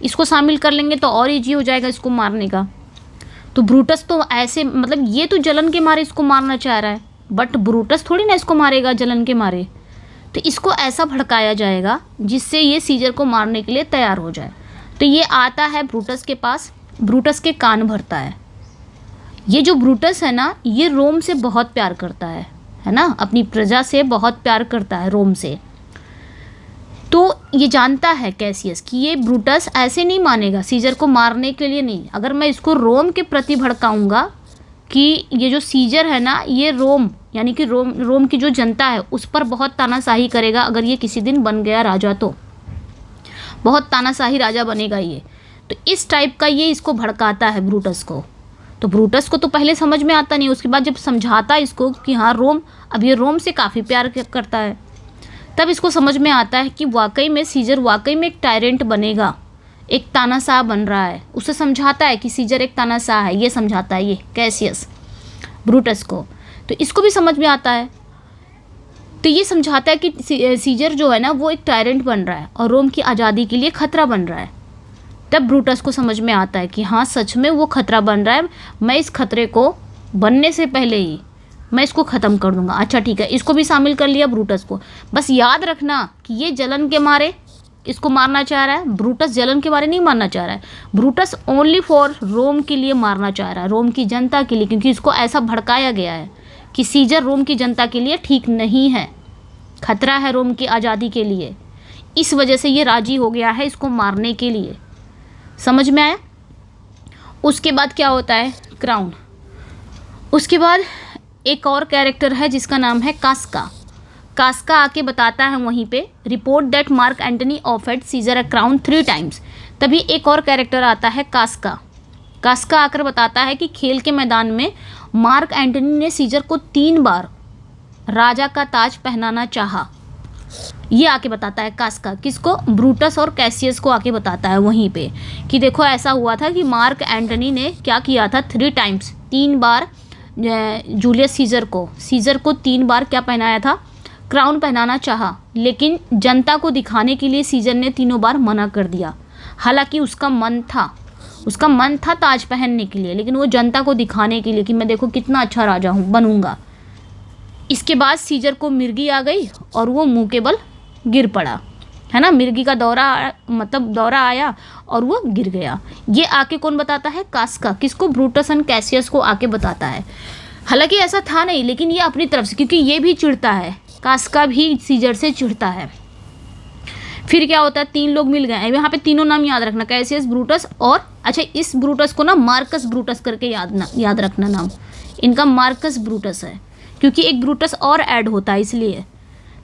इसको शामिल कर लेंगे तो और ईजी हो जाएगा इसको मारने का। तो ब्रूटस तो ऐसे मतलब ये तो जलन के मारे इसको मारना चाह रहा है, बट ब्रूटस थोड़ी ना इसको मारेगा जलन के मारे। तो इसको ऐसा भड़काया जाएगा जिससे ये सीजर को मारने के लिए तैयार हो जाए। तो ये आता है ब्रूटस के पास, ब्रूटस के कान भरता है। ये जो ब्रूटस है ना, ये रोम से बहुत प्यार करता है ना, अपनी प्रजा से बहुत प्यार करता है, रोम से। तो ये जानता है कैसियस कि ये ब्रूटस ऐसे नहीं मानेगा, सीजर को मारने के लिए नहीं। अगर मैं इसको रोम के प्रति भड़काऊंगा कि ये जो सीजर है ना, ये रोम यानी कि रोम की जो जनता है उस पर बहुत तानाशाही करेगा। अगर ये किसी दिन बन गया राजा तो बहुत तानाशाही राजा बनेगा ये। तो इस टाइप का ये इसको भड़काता है ब्रूटस को। तो ब्रूटस को तो पहले समझ में आता नहीं, उसके बाद जब समझाता है इसको कि हाँ रोम, अब ये रोम से काफ़ी प्यार करता है, तब इसको समझ में आता है कि वाकई में सीजर वाकई में एक टायरेंट बनेगा, एक तानाशाह बन रहा है। उसे समझाता है कि सीजर एक तानाशाह है, ये समझाता है ये कैसियस ब्रूटस को। तो इसको भी समझ में आता है, तो ये समझाता है कि सीजर जो है ना वो एक टायरेंट बन रहा है और रोम की आज़ादी के लिए खतरा बन रहा है। तब ब्रूटस को समझ में आता है कि हाँ सच में वो खतरा बन रहा है, मैं इस खतरे को बनने से पहले ही मैं इसको ख़त्म कर दूंगा। अच्छा ठीक है, इसको भी शामिल कर लिया ब्रूटस को। बस याद रखना कि ये जलन के मारे इसको मारना चाह रहा है, ब्रूटस जलन के मारे नहीं मारना चाह रहा है, ब्रूटस ओनली फॉर रोम के लिए मारना चाह रहा है, रोम की जनता के लिए, क्योंकि इसको ऐसा भड़काया गया है कि सीजर रोम की जनता के लिए ठीक नहीं है, खतरा है रोम की आज़ादी के लिए। इस वजह से ये राजी हो गया है इसको मारने के लिए। समझ में आया? उसके बाद क्या होता है, क्राउन। उसके बाद एक और कैरेक्टर है जिसका नाम है कास्का। कास्का आके बताता है वहीं पे, report that Mark Antony offered Caesar a crown 3 times. तभी एक और कैरेक्टर आता है कास्का। कास्का आकर बताता है कि खेल के मैदान में मार्क एंटनी ने सीजर को 3 बार राजा का ताज पहनाना चाहा। ये आके बताता है कास्का, किसको? ब्रूटस और कैसियस को आके बताता है वहीं पे कि देखो ऐसा हुआ था कि मार्क एंटनी ने क्या किया था, 3 टाइम्स, 3 बार जूलियस सीजर को 3 बार क्या पहनाया था, क्राउन पहनाना चाहा, लेकिन जनता को दिखाने के लिए सीजर ने 3 बार मना कर दिया। हालांकि उसका मन था ताज पहनने के लिए, लेकिन वो जनता को दिखाने के लिए कि मैं देखो कितना अच्छा राजा हूँ, बनूंगा। इसके बाद सीजर को मिर्गी आ गई और वो मुंह के बल गिर पड़ा, है ना, मिर्गी का दौरा आया और वो गिर गया। ये आके कौन बताता है? कास्का। किसको? ब्रूटस एंड कैसियस को आके बताता है। हालांकि ऐसा था नहीं, लेकिन ये अपनी तरफ से, क्योंकि ये भी चिढ़ता है, कास्का भी सीजर से चिढ़ता है। फिर क्या होता है, 3 लोग मिल गए। यहाँ पे तीनों नाम याद रखना, कैसियस, ब्रूटस और अच्छा इस ब्रूटस को ना मार्कस ब्रूटस करके याद रखना नाम, इनका मार्कस ब्रूटस है, क्योंकि एक ब्रूटस और ऐड होता है इसलिए।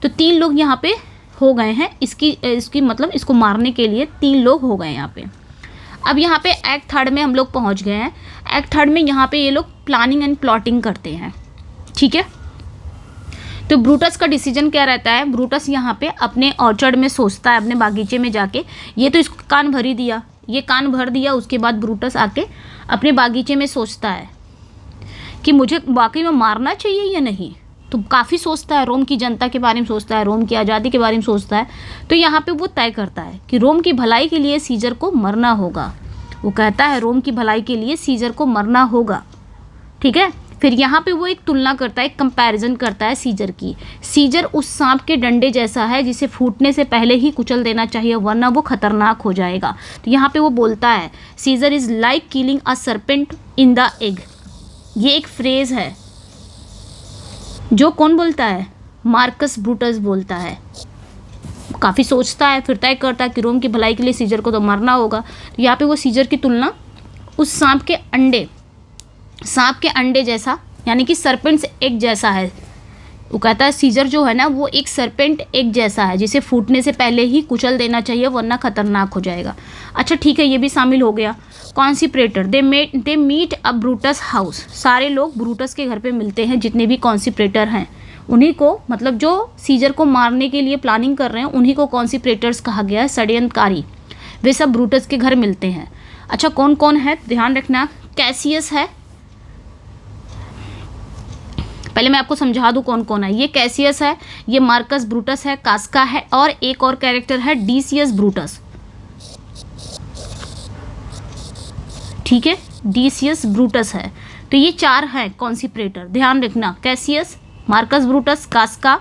तो 3 लोग यहाँ पे हो गए हैं, इसकी मतलब इसको मारने के लिए 3 लोग हो गए यहाँ पे। अब यहाँ पे एक्ट थर्ड में हम लोग पहुँच गए हैं। एक्ट थर्ड में यहाँ पे ये लोग प्लानिंग एंड प्लॉटिंग करते हैं, ठीक है। तो ब्रूटस का डिसीजन क्या रहता है, ब्रूटस यहाँ पे अपने ऑर्चर्ड में सोचता है, अपने बागीचे में जाके, ये तो इसको कान भर ही दिया, ये कान भर दिया। उसके बाद ब्रूटस आके अपने बागीचे में सोचता है कि मुझे वाकई में मारना चाहिए या नहीं। तो काफ़ी सोचता है, रोम की जनता के बारे में सोचता है, रोम की आज़ादी के बारे में सोचता है। तो यहाँ पे वो तय करता है कि रोम की भलाई के लिए सीजर को मरना होगा। वो कहता है रोम की भलाई के लिए सीजर को मरना होगा, ठीक है। फिर यहाँ पे वो एक तुलना करता है, एक कंपैरिजन करता है सीजर की। सीजर उस सांप के डंडे जैसा है जिसे फूटने से पहले ही कुचल देना चाहिए, वरना वो खतरनाक हो जाएगा। तो यहाँ पे वो बोलता है Caesar is like killing a serpent in the egg. ये एक फ्रेज़ है जो कौन बोलता है, मार्कस ब्रूटस बोलता है। काफ़ी सोचता है, फिर तय करता है कि रोम की भलाई के लिए सीजर को तो मरना होगा। तो यहाँ पे वो सीजर की तुलना उस सांप के अंडे जैसा, यानी कि सर्पेंट्स एग जैसा है। वो कहता है सीजर जो है ना वो एक सर्पेंट एग जैसा है जिसे फूटने से पहले ही कुचल देना चाहिए, वरना खतरनाक हो जाएगा। अच्छा ठीक है, ये भी शामिल हो गया। Conspirator, they meet a Brutus house. सारे लोग ब्रूटस के घर पे मिलते हैं, जितने भी कॉन्सिप्रेटर हैं उन्हीं को, मतलब जो सीजर को मारने के लिए प्लानिंग कर रहे हैं उन्हीं को कॉन्सिप्रेटर्स कहा गया है, षड्यंत्रकारी। वे सब ब्रूटस के घर मिलते हैं। अच्छा कौन कौन है ध्यान रखना, कैसियस है, पहले मैं आपको समझा दूं कौन कौन है। ये कैसियस है, ये मार्कस ब्रूटस है, कास्का है, और एक और कैरेक्टर है डिसियस ब्रूटस, ठीक है, डिसियस ब्रूटस है। तो ये 4 हैं कॉन्सिप्रेटर, ध्यान रखना, Cassius, Marcus Brutus, Casca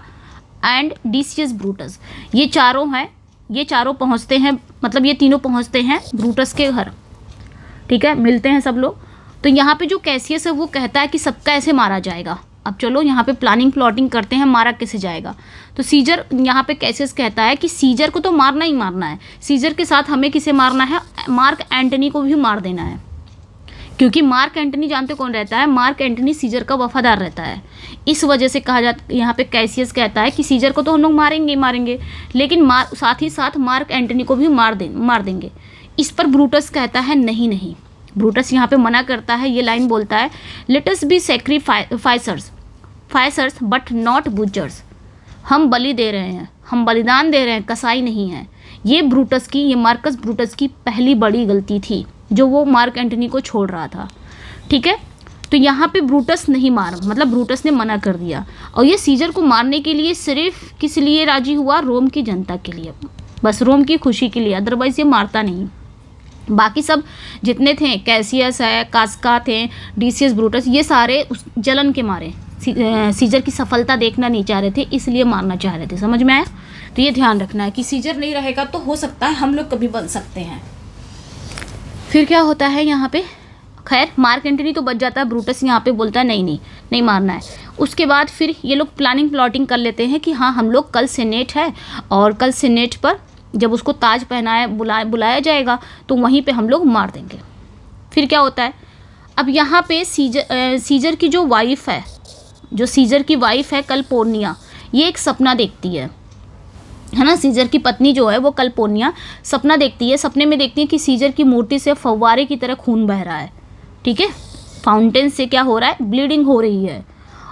and Decius Brutus. ये चारों हैं, ये चारों पहुंचते हैं, मतलब ये तीनों पहुंचते हैं ब्रूटस के घर, ठीक है, मिलते हैं सब लोग। तो यहाँ पे जो कैसियस है वो कहता है कि सबका ऐसे मारा जाएगा। अब चलो यहाँ पे प्लानिंग प्लॉटिंग करते हैं, मारा कैसे जाएगा। तो सीजर, यहाँ पे कैसियस कहता है कि सीजर को तो मारना ही मारना है, सीजर के साथ हमें किसे मारना है, मार्क एंटनी को भी मार देना है। क्योंकि मार्क एंटनी जानते कौन रहता है, मार्क एंटनी सीजर का वफादार रहता है। इस वजह से कहा जाता, यहाँ पे कैसियस कहता है कि सीजर को तो हम लोग मारेंगे ही मारेंगे, लेकिन साथ ही साथ मार्क एंटनी को भी मार देंगे। इस पर ब्रूटस कहता है नहीं नहीं, ब्रूटस यहाँ पे मना करता है। ये लाइन बोलता है, let us be sacrificers but not butchers. हम बलि दे रहे हैं, हम बलिदान दे रहे हैं, कसाई नहीं है। ये मार्कस ब्रूटस की पहली बड़ी गलती थी जो वो मार्क एंटनी को छोड़ रहा था, ठीक है। तो यहाँ पे ब्रूटस नहीं मार, मतलब ब्रूटस ने मना कर दिया। और ये सीजर को मारने के लिए सिर्फ किस लिए राजी हुआ, रोम की जनता के लिए, बस रोम की खुशी के लिए, अदरवाइज़ ये मारता नहीं। बाकी सब जितने थे, कैसियस है, कास्का थे, डिसियस ब्रूटस, ये सारे उस जलन के मारे सीजर की सफलता देखना नहीं चाह रहे थे, इसलिए मारना चाह रहे थे। समझ में आया। तो ये ध्यान रखना है कि सीजर नहीं रहेगा तो हो सकता है हम लोग कभी बन सकते हैं। फिर क्या होता है यहाँ पे, खैर मार्क एंटनी तो बच जाता है, ब्रूटस यहाँ पे बोलता है नहीं मारना है। उसके बाद फिर ये लोग प्लानिंग प्लॉटिंग कर लेते हैं कि हाँ हम लोग कल सीनेट है, और कल सीनेट पर जब उसको ताज पहनाया बुलाया जाएगा तो वहीं पे हम लोग मार देंगे। फिर क्या होता है, अब यहाँ पे सीजर की जो वाइफ है, जो सीजर की वाइफ है कल्पोर्निया, ये एक सपना देखती है ना। सीजर की पत्नी जो है वो कल्पोर्निया सपना देखती है, सपने में देखती है कि सीजर की मूर्ति से फव्वारे की तरह खून बह रहा है, ठीक है, फाउंटेन से क्या हो रहा है, ब्लीडिंग हो रही है।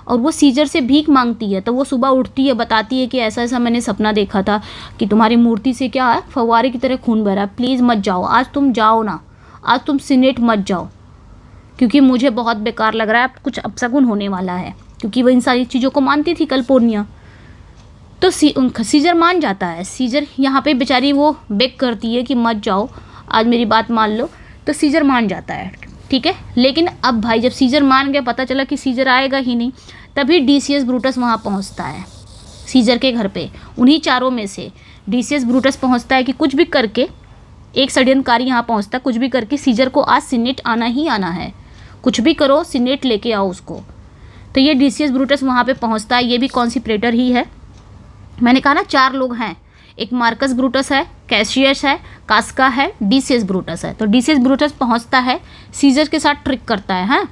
और वो सीजर से भीख मांगती है। तो वो सुबह उठती है, बताती है कि ऐसा ऐसा मैंने सपना देखा था कि तुम्हारी मूर्ति से क्या है, फव्वारे की तरह खून बह रहा है, प्लीज़ मत जाओ, आज तुम जाओ ना, आज तुम सीनेट मत जाओ, क्योंकि मुझे बहुत बेकार लग रहा है, कुछ अपशगुन होने वाला है। क्योंकि वो इन सारी चीज़ों को मानती थी कल्पोर्निया। तो सीजर मान जाता है। सीजर यहाँ पे बेचारी वो बेग करती है कि मत जाओ, आज मेरी बात मान लो, तो सीजर मान जाता है, ठीक है। लेकिन अब भाई जब सीजर मान गया, पता चला कि सीजर आएगा ही नहीं, तभी डिसियस ब्रूटस वहाँ पहुँचता है सीजर के घर पे। उन्हीं चारों में से डिसियस ब्रूटस पहुँचता है कि कुछ भी करके, एक षड्यंत्रकारी यहाँ पहुँचता है, कुछ भी करके सीजर को आज सीनेट आना ही आना है, कुछ भी करो सीनेट लेके आओ उसको। तो ये डिसियस ब्रूटस वहाँ पे पहुँचता है। ये भी कॉन्सिप्रेटर ही है। मैंने कहा ना 4 लोग हैं, एक मार्कस ब्रूटस है, कैसियस है, कास्का है, डिसियस ब्रूटस है। तो डिसियस ब्रूटस पहुँचता है, सीजर के साथ ट्रिक करता है, हाँ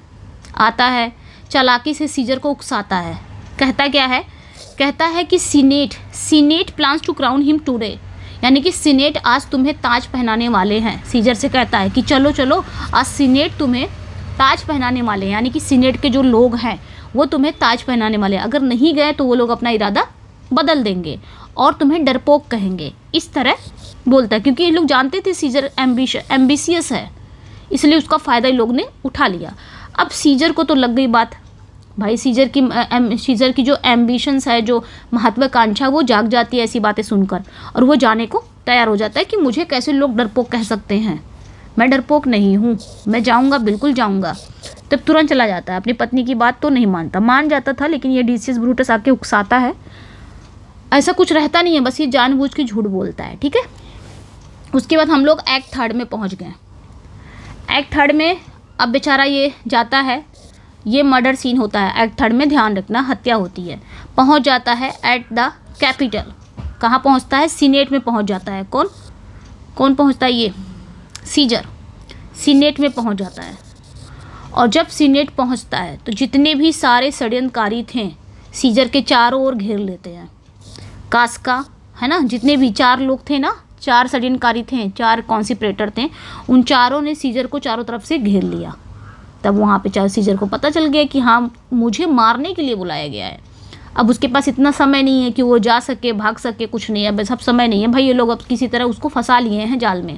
आता है, चालाकी से सीजर को उकसाता है। कहता क्या है, कहता है कि senate plans to crown him today, यानी कि सीनेट आज तुम्हें ताज पहनाने वाले हैं। सीजर से कहता है कि चलो चलो आज सीनेट तुम्हें ताज पहनाने वाले हैं, यानी कि सीनेट के जो लोग हैं वो तुम्हें ताज पहनाने वाले हैं। अगर नहीं गए तो वो लोग अपना इरादा बदल देंगे और तुम्हें डरपोक कहेंगे। इस तरह बोलता है, क्योंकि ये लोग जानते थे सीजर एम्बिशियस है, इसलिए उसका फ़ायदा इन लोग ने उठा लिया। अब सीजर को तो लग गई बात, भाई सीजर की जो एम्बिशंस है, जो महत्वाकांक्षा, वो जाग जाती है ऐसी बातें सुनकर, और वो जाने को तैयार हो जाता है कि मुझे कैसे लोग डरपोक कह सकते हैं, मैं डरपोक नहीं हूँ, मैं जाऊँगा, बिल्कुल जाऊँगा। तब तुरंत चला जाता है, अपनी पत्नी की बात तो नहीं मानता, मान जाता था लेकिन ये डिसियस ब्रूटस आके उकसाता है। ऐसा कुछ रहता नहीं है, बस ये जानबूझ के झूठ बोलता है, ठीक है। उसके बाद हम लोग एक्ट थर्ड में पहुँच गए। एक्ट थर्ड में अब बेचारा ये जाता है, ये मर्डर सीन होता है एक्ट थर्ड में, ध्यान रखना, हत्या होती है। पहुंच जाता है एट द कैपिटल, कहाँ पहुंचता है? सीनेट में पहुंच जाता है। कौन पहुंचता है? ये सीजर सीनेट में पहुंच जाता है। और जब सीनेट पहुंचता है तो जितने भी सारे षड्यंत्रकारी थे सीजर के चारों ओर घेर लेते हैं। कास्का है ना, जितने भी 4 लोग थे ना, 4 षड्यंत्रकारी थे, 4 कॉन्स्पिरेटर थे, उन चारों ने सीजर को चारों तरफ से घेर लिया। तब वहाँ पे सीजर को पता चल गया कि हाँ, मुझे मारने के लिए बुलाया गया है। अब उसके पास इतना समय नहीं है कि वो जा सके, भाग सके, कुछ नहीं है, बस अब समय नहीं है भाई, ये लोग अब किसी तरह उसको फंसा लिए हैं जाल में।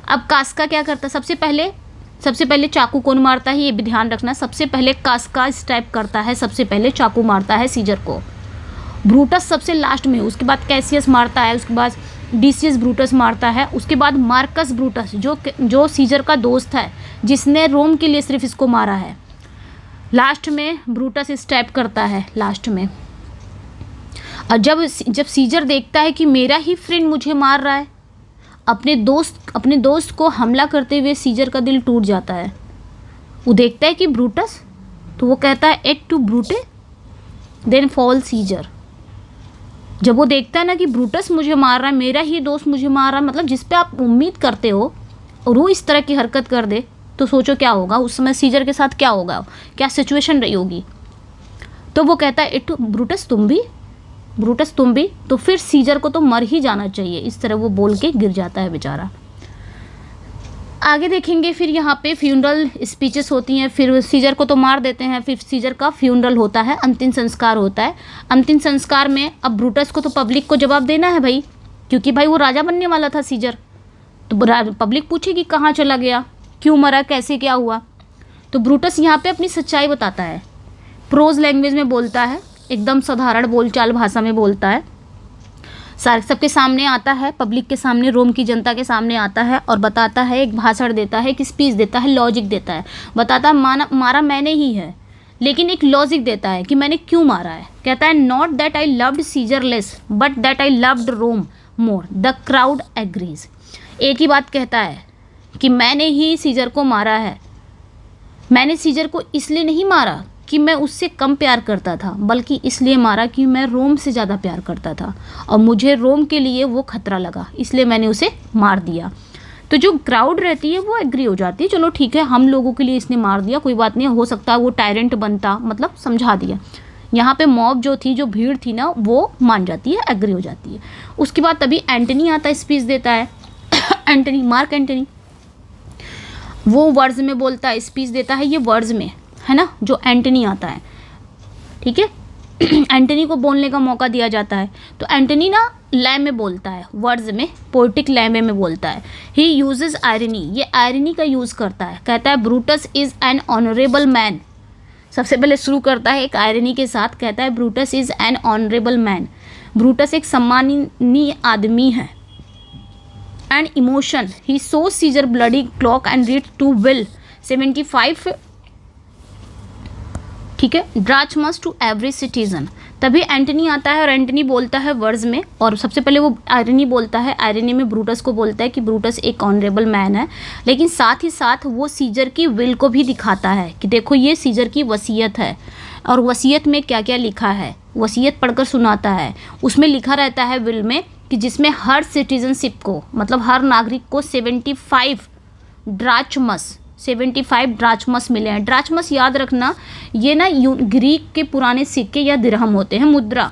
अब कास्का क्या करता है? सबसे पहले चाकू कौन मारता है, ये भी ध्यान रखना। सबसे पहले कास्का स्टेप करता है, सबसे पहले चाकू मारता है सीजर को। ब्रूटस सबसे लास्ट में, उसके बाद कैसियस मारता है, उसके बाद डिसियस ब्रूटस मारता है, उसके बाद मार्कस ब्रूटस जो सीजर का दोस्त है, जिसने रोम के लिए सिर्फ इसको मारा है। लास्ट में ब्रूटस स्टेप करता है लास्ट में। और जब सीजर देखता है कि मेरा ही फ्रेंड मुझे मार रहा है, अपने दोस्त को हमला करते हुए सीजर का दिल टूट जाता है। वो देखता है कि ब्रूटस, तो वो कहता है et tu Brute then fall Caesar. जब वो देखता है ना कि ब्रूटस मुझे मार रहा है, मेरा ही दोस्त मुझे मार रहा है, मतलब जिस पे आप उम्मीद करते हो, और वो इस तरह की हरकत कर दे, तो सोचो क्या होगा उस समय सीजर के साथ, क्या होगा, क्या सिचुएशन रही होगी। तो वो कहता है इट ब्रूटस तुम भी, तो फिर सीजर को तो मर ही जाना चाहिए। इस तरह वो बोल के गिर जाता है बेचारा। आगे देखेंगे फिर यहाँ पे फ्यूनरल स्पीचेस होती हैं। फिर सीजर को तो मार देते हैं, फिर सीजर का फ्यूनरल होता है, अंतिम संस्कार होता है। अंतिम संस्कार में अब ब्रूटस को तो पब्लिक को जवाब देना है भाई, क्योंकि भाई वो राजा बनने वाला था सीजर। तो पब्लिक पूछेगी कहाँ चला गया, क्यों मरा, कैसे क्या हुआ। तो ब्रूटस यहाँ पे अपनी सच्चाई बताता है, प्रोज लैंग्वेज में बोलता है, एकदम साधारण बोलचाल भाषा में बोलता है, सबके सामने आता है, पब्लिक के सामने, रोम की जनता के सामने आता है और बताता है, एक भाषण देता है, एक स्पीच देता है, लॉजिक देता है, बताता है मारा मैंने ही है, लेकिन एक लॉजिक देता है कि मैंने क्यों मारा है। कहता है not that I loved Caesar less but that I loved Rome more, the crowd agrees. एक ही बात कहता है कि मैंने ही सीजर को मारा है, मैंने सीजर को इसलिए नहीं मारा कि मैं उससे कम प्यार करता था, बल्कि इसलिए मारा कि मैं रोम से ज़्यादा प्यार करता था और मुझे रोम के लिए वो खतरा लगा, इसलिए मैंने उसे मार दिया। तो जो क्राउड रहती है वो एग्री हो जाती है, चलो ठीक है, हम लोगों के लिए इसने मार दिया, कोई बात नहीं, हो सकता है वो टायरेंट बनता, मतलब समझा दिया। यहाँ पे मॉब जो थी, जो भीड़ थी ना, वो मान जाती है, एग्री हो जाती है। उसके बाद तभी एंटनी आता है, स्पीच देता है एंटनी, मार्क एंटनी, वो वर्ड्स में बोलता है, स्पीच देता है ये वर्ड्स में, है ना, जो एंटनी आता है, ठीक है। एंटनी को बोलने का मौका दिया जाता है, तो एंटनी ना लय में बोलता है, वर्ड्स में, पोएटिक लय में बोलता है। ही यूजेस आयरनी, ये आयरनी का यूज़ करता है। कहता है Brutus is an honourable man, सबसे पहले शुरू करता है एक आयरनी के साथ, कहता है Brutus is an honourable man, Brutus एक सम्माननीय आदमी है। And emotion, he so Caesar bloody cloak and read to will 75, ठीक है, ड्राचमस टू एवरी सिटीजन। तभी एंटनी आता है और एंटनी बोलता है वर्ड्स में, और सबसे पहले वो आयरनी बोलता है, आयरनी में ब्रूटस को बोलता है कि ब्रूटस एक ऑनरेबल मैन है, लेकिन साथ ही साथ वो सीजर की विल को भी दिखाता है कि देखो ये सीजर की वसीयत है, और वसीयत में क्या क्या लिखा है, वसीयत पढ़कर सुनाता है। उसमें लिखा रहता है विल में कि जिसमें हर सिटीजनशिप को, मतलब हर नागरिक को 75 ड्राचमस मिले हैं। ड्राचमस याद रखना, ये ना ग्रीक के पुराने सिक्के या दिरहम होते हैं, मुद्रा,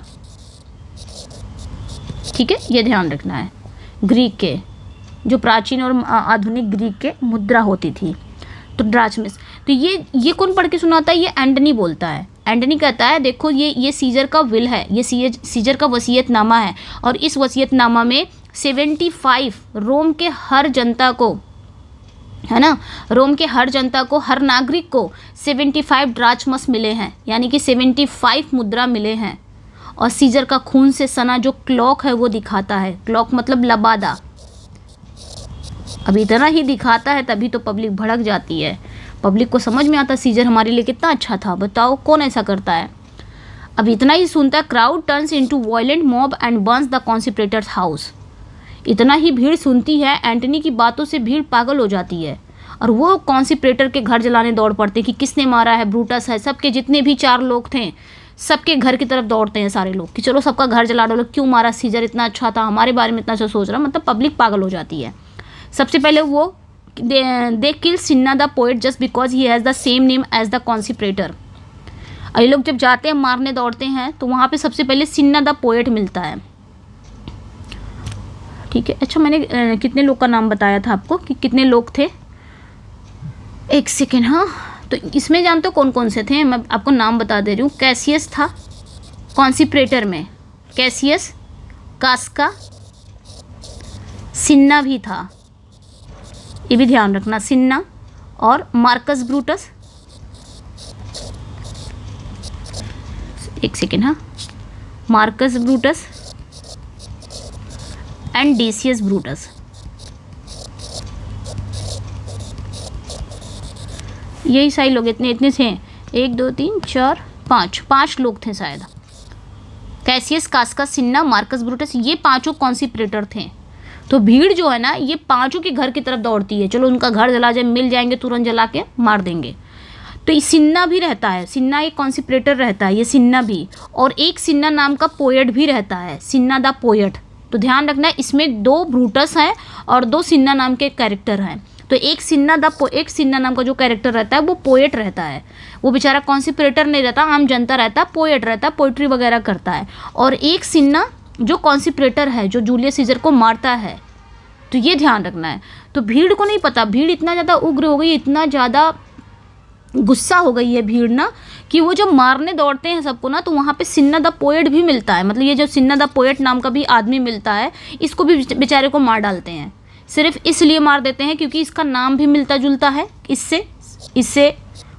ठीक है, ये ध्यान रखना है। ग्रीक के जो प्राचीन और आधुनिक ग्रीक के मुद्रा होती थी, तो ड्राचमिस। तो ये कौन पढ़ के सुनाता है? ये एंटनी बोलता है। एंटनी कहता है देखो ये सीजर का विल है, ये सीजर का वसीयतनामा है, और इस वसीयतनामा में 75 रोम के हर जनता को, है ना, रोम के हर जनता को, हर नागरिक को 75 ड्राचमस मिले हैं, यानी कि 75 मुद्रा मिले हैं। और सीजर का खून से सना जो क्लॉक है वो दिखाता है, क्लॉक मतलब लबादा। अब इतना ही दिखाता है तभी तो पब्लिक भड़क जाती है, पब्लिक को समझ में आता सीजर हमारे लिए कितना अच्छा था। बताओ कौन ऐसा करता है? अब इतना ही सुनता, crowd turns into violent mob and burns the conspirators house. इतना ही भीड़ सुनती है, एंटनी की बातों से भीड़ पागल हो जाती है और वो कॉन्सिपरेटर के घर जलाने दौड़ पड़ते कि किसने मारा है, ब्रूटस है। सबके जितने भी 4 लोग थे सबके घर की तरफ दौड़ते हैं सारे लोग कि चलो सबका घर जला दो, क्यों मारा, सीजर इतना अच्छा था, हमारे बारे में इतना अच्छा सोच रहा। मतलब पब्लिक पागल हो जाती है। सबसे पहले वो they kill Cinna the poet just because he has the same name as the conspirator. ये लोग जब जाते हैं मारने दौड़ते हैं तो वहाँ पे सबसे पहले सिन्ना द पोएट मिलता है। ठीक है, अच्छा मैंने कितने लोग का नाम बताया था आपको कि कितने लोग थे? एक सेकेंड, हाँ, तो इसमें जानते हो कौन कौन से थे? मैं आपको नाम बता दे रही हूँ। कैसियस था कॉन्सिपरेटर में, कैसियस, कास्का, सिन्ना भी था, ये भी ध्यान रखना, सिन्ना, और मार्कस ब्रूटस। एक सेकेंड, हाँ, Marcus Brutus and Decius Brutus. यही सारे लोग, इतने थे, 1 2 3 4 5 लोग थे शायद। कैसियस, कास्का, सिन्ना, मार्कस ब्रूटस, ये 5 कॉन्सिपरेटर थे। तो भीड़ जो है ना ये 5 के घर की तरफ दौड़ती है, चलो उनका घर जला जाए, मिल जाएंगे, तुरंत जला के मार देंगे। तो ये सिन्ना भी रहता है, सिन्ना एक कॉन्सिपरेटर रहता है, ये सिन्ना भी, और एक सिन्ना नाम का पोएट भी रहता है, सिन्ना द पोएट। तो ध्यान रखना इसमें 2 ब्रूटस हैं और 2 सिन्ना नाम के कैरेक्टर हैं। तो एक सिन्ना नाम का जो कैरेक्टर रहता है वो पोएट रहता है, वो बेचारा कॉन्सिपरेटर नहीं रहता, आम जनता रहता, पोएट रहता, पोइट्री वगैरह करता है। और एक सिन्ना जो कॉन्सिपरेटर है, जो जूलियस सीजर को मारता है। तो ये ध्यान रखना है। तो भीड़ को नहीं पता, भीड़ इतना ज़्यादा उग्र हो गई, इतना ज़्यादा गुस्सा हो गई है भीड़ ना, कि वो जब मारने दौड़ते हैं सबको ना, तो वहाँ पे सिन्ना द पोएट भी मिलता है। मतलब ये जो सिन्ना द पोएट नाम का भी आदमी मिलता है, इसको भी बेचारे को मार डालते हैं। सिर्फ इसलिए मार देते हैं क्योंकि इसका नाम भी मिलता जुलता है, इससे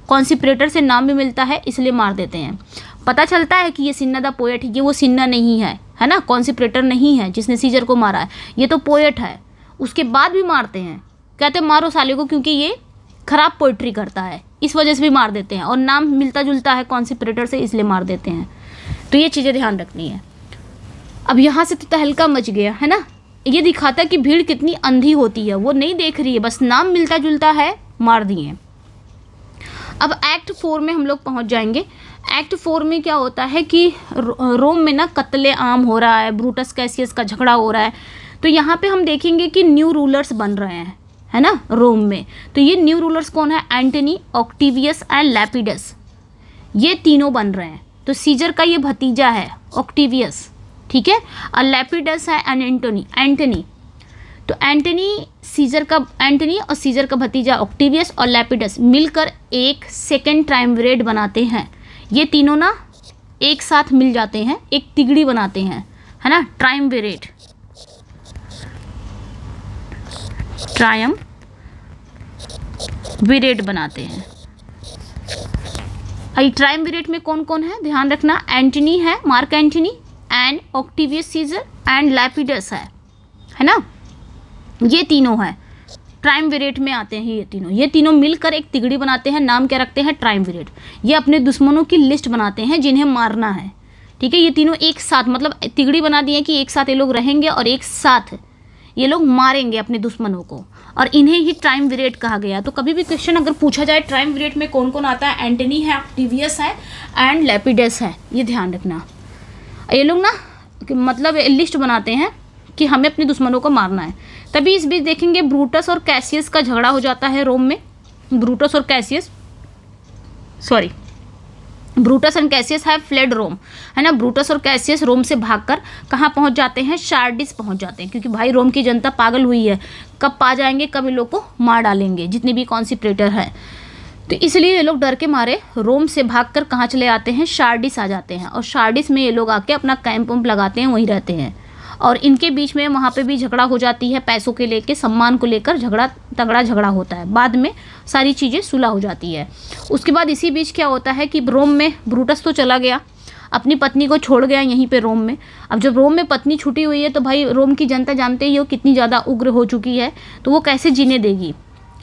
कॉन्सिपरेटर से नाम भी मिलता है, इसलिए मार देते हैं। पता चलता है कि ये सिन्ना द पोएट, ये वो सिन्ना नहीं है ना, कॉन्सिपरेटर नहीं है जिसने सीजर को मारा है, ये तो पोएट है। उसके बाद भी मारते हैं, कहते मारो साले को क्योंकि ये खराब पोइट्री करता है, इस वजह से भी मार देते हैं। और नाम मिलता जुलता है कॉन्सिपरेटर से, इसलिए मार देते हैं। तो ये चीज़ें ध्यान रखनी है। अब यहाँ से तो तहलका मच गया है ना, ये दिखाता है कि भीड़ कितनी अंधी होती है, वो नहीं देख रही है, बस नाम मिलता जुलता है, मार दिए। अब एक्ट 4 में हम लोग पहुँच जाएंगे। एक्ट 4 में क्या होता है कि रोम में ना कत्ले आम हो रहा है, ब्रूटस कैसियस का झगड़ा हो रहा है। तो यहाँ पे हम देखेंगे कि न्यू रूलर्स बन रहे हैं, है ना, रोम में। तो ये न्यू रूलर्स कौन है? एंटनी, ऑक्टिवियस एंड लैपिडस, ये तीनों बन रहे हैं। तो सीजर का ये भतीजा है ऑक्टिवियस, ठीक है, और लैपिडस है एंटनी। तो एंटनी और सीजर का भतीजा ऑक्टिवियस और लैपिडस मिलकर एक सेकेंड ट्रायम्विरेट बनाते हैं। ये तीनों ना एक साथ मिल जाते हैं, एक तिगड़ी बनाते हैं, है ना, ट्रायम्विरेट बनाते हैं। ट्रायम्विरेट में कौन कौन है ध्यान रखना, एंटनी है, Mark Antony and Octavius Caesar and Lepidus है ना, ये तीनों है ट्रायम्विरेट में आते हैं। ये तीनों मिलकर एक तिगड़ी बनाते हैं, नाम क्या रखते हैं? ट्रायम्विरेट। ये अपने दुश्मनों की लिस्ट बनाते हैं जिन्हें मारना है, ठीक है। ये तीनों एक साथ, मतलब तिगड़ी बना दी है कि एक साथ ये लोग रहेंगे और एक साथ ये लोग मारेंगे अपने दुश्मनों को, और इन्हें ही ट्रायम्विरेट कहा गया। तो कभी भी क्वेश्चन अगर पूछा जाए ट्रायम्विरेट में कौन कौन आता है, एंटनी है, ऑक्टिवियस है एंड लैपिडस है, ये ध्यान रखना। ये लोग ना मतलब लिस्ट बनाते हैं कि हमें अपने दुश्मनों को मारना है। तभी इस बीच देखेंगे ब्रूटस और कैसियस का झगड़ा हो जाता है रोम में। ब्रूटस और Cassius, Brutus and Cassius have fled Rome, है ना। ब्रूटस और कैसियस रोम से भागकर कहाँ पहुँच जाते हैं, शार्डिस पहुँच जाते हैं, क्योंकि भाई रोम की जनता पागल हुई है, कब पा जाएंगे, कब इन लोग को मार डालेंगे जितने भी कॉन्सिप्रेटर हैं। तो इसलिए ये लोग डर के मारे रोम से भागकर कहाँ चले आते हैं, शार्डिस आ जाते हैं। और शार्डिस में ये लोग आके अपना कैंप वैम्प लगाते हैं, वहीं रहते हैं। और इनके बीच में वहाँ पे भी झगड़ा हो जाती है, पैसों के लेके, सम्मान को लेकर तगड़ा झगड़ा होता है। बाद में सारी चीज़ें सुलह हो जाती है। उसके बाद इसी बीच क्या होता है कि रोम में ब्रूटस तो चला गया, अपनी पत्नी को छोड़ गया यहीं पे रोम में। अब जब रोम में पत्नी छूटी हुई है तो भाई रोम की जनता जानते ही हो कितनी ज़्यादा उग्र हो चुकी है, तो वो कैसे जीने देगी,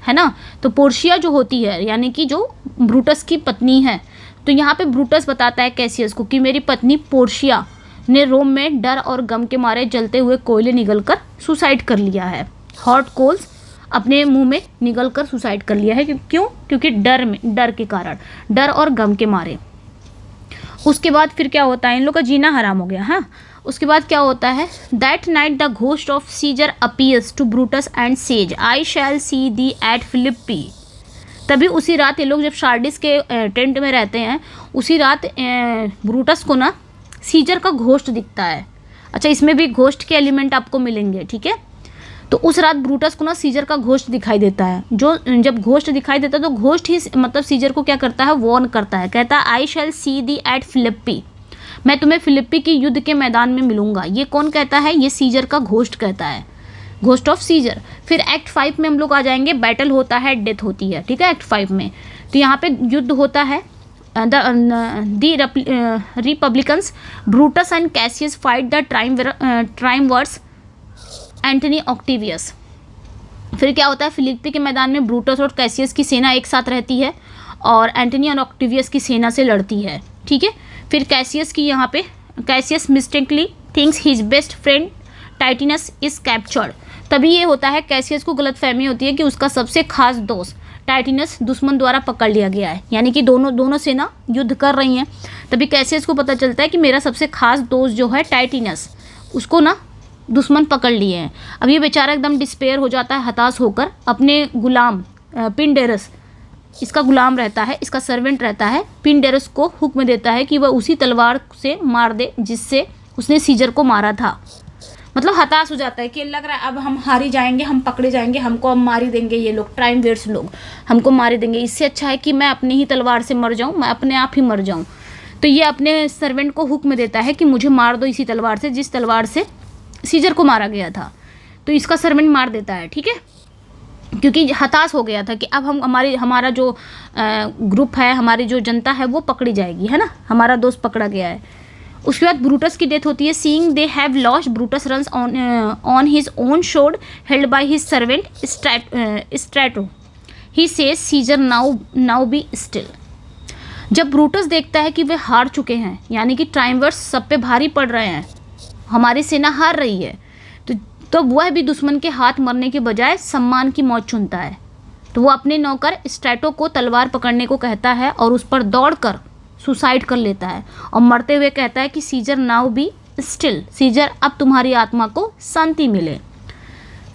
है ना। तो पोर्शिया जो होती है, यानी कि जो ब्रूटस की पत्नी है, तो यहाँ पे ब्रूटस बताता है कैसियस को कि मेरी पत्नी पोर्शिया ने रोम में डर और गम के मारे जलते हुए कोयले निगलकर सुसाइड कर लिया है। हॉट कोल्स अपने मुंह में निगलकर सुसाइड कर लिया है। क्यों? क्योंकि डर के कारण, डर और गम के मारे। उसके बाद फिर क्या होता है, इन लोग का जीना हराम हो गया। हाँ, उसके बाद क्या होता है, that night the ghost of Caesar appears to Brutus and says I shall see thee at Philippi. तभी उसी रात ये लोग जब शार्डिस के टेंट में रहते हैं, उसी रात ब्रूटस को ना सीजर का घोस्ट दिखता है। अच्छा, इसमें भी घोस्ट के एलिमेंट आपको मिलेंगे, ठीक है। तो उस रात ब्रूटस को ना सीजर का घोस्ट दिखाई देता है। जब घोस्ट दिखाई देता है तो घोस्ट ही मतलब सीजर को क्या करता है, वॉर्न करता है, कहता है आई शैल सी दी एट फिलिप्पी, मैं तुम्हें फिलिप्पी की युद्ध के मैदान में मिलूंगा। ये कौन कहता है, ये सीजर का घोस्ट कहता है, घोस्ट ऑफ सीजर। फिर एक्ट 5 में हम लोग आ जाएंगे, बैटल होता है, डेथ होती है, ठीक है, एक्ट 5 में। तो यहाँ पे युद्ध होता है, the republicans Brutus and Cassius fight the triumvirs Antony Octavius. फिर क्या होता है, फिलिप्पी के मैदान में ब्रूटस और कैसियस की सेना एक साथ रहती है और एंटनी और ऑक्टेवियस की सेना से लड़ती है, ठीक है। फिर Cassius mistakenly thinks his best friend Titinius is captured. तभी ये होता है, कैसियस को गलतफहमी होती है कि उसका सबसे खास दोस्त टाइटिनस दुश्मन द्वारा पकड़ लिया गया है, यानी कि दोनों सेना युद्ध कर रही हैं। तभी कैसियस को पता चलता है कि मेरा सबसे खास दोस्त जो है टाइटिनस, उसको ना दुश्मन पकड़ लिए हैं। अब ये बेचारा एकदम डिस्पेयर हो जाता है, हताश होकर अपने गुलाम पिंडेरस, इसका गुलाम रहता है, इसका सर्वेंट रहता है, पिंडेरस को हुक्म देता है कि वह उसी तलवार से मार दे जिससे उसने सीजर को मारा था। मतलब हताश हो जाता है कि लग रहा है अब हम हारी जाएंगे, हम पकड़े जाएंगे, हमको अब मार ही देंगे, ये लोग ट्राइमवर्स लोग हमको मार ही देंगे। इससे अच्छा है कि मैं अपनी ही तलवार से मर जाऊँ, मैं अपने आप ही मर जाऊँ। तो ये अपने सर्वेंट को हुक्म देता है कि मुझे मार दो इसी तलवार से जिस तलवार से सीजर को मारा गया था। तो इसका सर्वेंट मार देता है, ठीक है, क्योंकि हताश हो गया था कि अब हमारा जो ग्रुप है, हमारी जो जनता है वो पकड़ी जाएगी, है ना, हमारा दोस्त पकड़ा गया है। उसके बाद ब्रूटस की डेथ होती है। Seeing they have lost, Brutus runs on his own sword held by his servant Strato. He says Caesar now be still. जब ब्रूटस देखता है कि वे हार चुके हैं, यानी कि ट्राइमवर्स सब पे भारी पड़ रहे हैं, हमारी सेना हार रही है, तो वह भी दुश्मन के हाथ मरने के बजाय सम्मान की मौत चुनता है। तो वो अपने नौकर स्ट्रैटो को तलवार पकड़ने को कहता है और उस पर दौड़कर सुसाइड कर लेता है और मरते हुए कहता है कि Caesar now be still, Caesar अब तुम्हारी आत्मा को शांति मिले।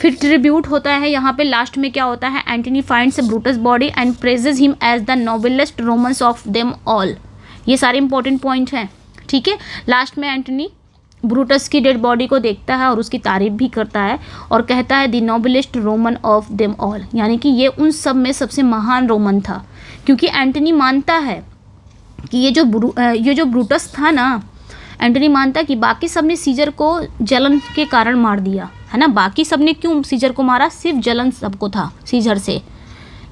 फिर ट्रिब्यूट होता है यहाँ पे, लास्ट में क्या होता है, Antony finds Brutus body and praises him as the noblest Romans of them all. ये सारे इंपॉर्टेंट पॉइंट हैं, ठीक है। लास्ट में एंटनी ब्रूटस की डेड बॉडी को देखता है और उसकी तारीफ भी करता है और कहता है the noblest Roman of them all, यानी कि ये उन सब में सबसे महान रोमन था। क्योंकि एंटनी मानता है कि ये जो ब्रूटस था ना, एंटनी मानता है कि बाकी सब ने सीजर को जलन के कारण मार दिया, है ना। बाकी सब ने क्यों सीजर को मारा, सिर्फ जलन सबको था सीजर से,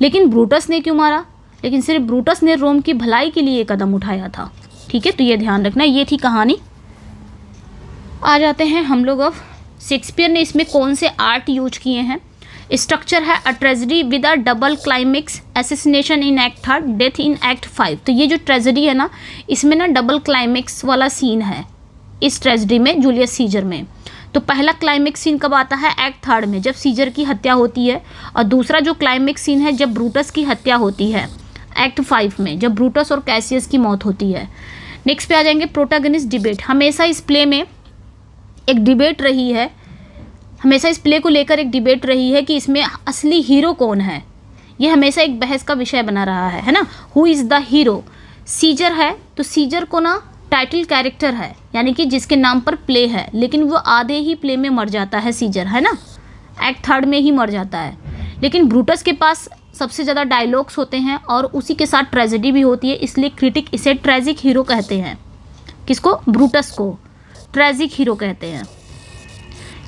लेकिन ब्रूटस ने क्यों मारा, लेकिन सिर्फ ब्रूटस ने रोम की भलाई के लिए कदम उठाया था, ठीक है। तो ये ध्यान रखना, ये थी कहानी। आ जाते हैं हम लोग अब शेक्सपियर ने इसमें कौन से आर्ट यूज किए हैं। स्ट्रक्चर है अ tragedy with a double climax, assassination in act 3, death in act 5। तो ये जो ट्रेजेडी है ना, इसमें ना डबल क्लाइमेक्स वाला सीन है इस ट्रेजेडी में, जूलियस सीजर में। तो पहला क्लाइमेक्स सीन कब आता है, एक्ट 3 में, जब सीजर की हत्या होती है, और दूसरा जो क्लाइमेक्स सीन है जब ब्रूटस की हत्या होती है, एक्ट 5 में, जब ब्रूटस और कैसियस की मौत होती है। नेक्स्ट पे आ जाएंगे प्रोटैगनिस्ट डिबेट। हमेशा इस प्ले में एक डिबेट रही है, हमेशा इस प्ले को लेकर एक डिबेट रही है कि इसमें असली हीरो कौन है। ये हमेशा एक बहस का विषय बना रहा है ना। Who is the hero. Caesar है तो सीजर को ना टाइटल कैरेक्टर है, यानी कि जिसके नाम पर प्ले है, लेकिन वो आधे ही प्ले में मर जाता है सीजर, है ना, एक्ट थर्ड में ही मर जाता है। लेकिन ब्रूटस के पास सबसे ज़्यादा डायलॉग्स होते हैं और उसी के साथ ट्रेजेडी भी होती है, इसलिए क्रिटिक इसे ट्रेजिक हीरो कहते हैं। किसको? ब्रूटस को ट्रेजिक हीरो कहते हैं,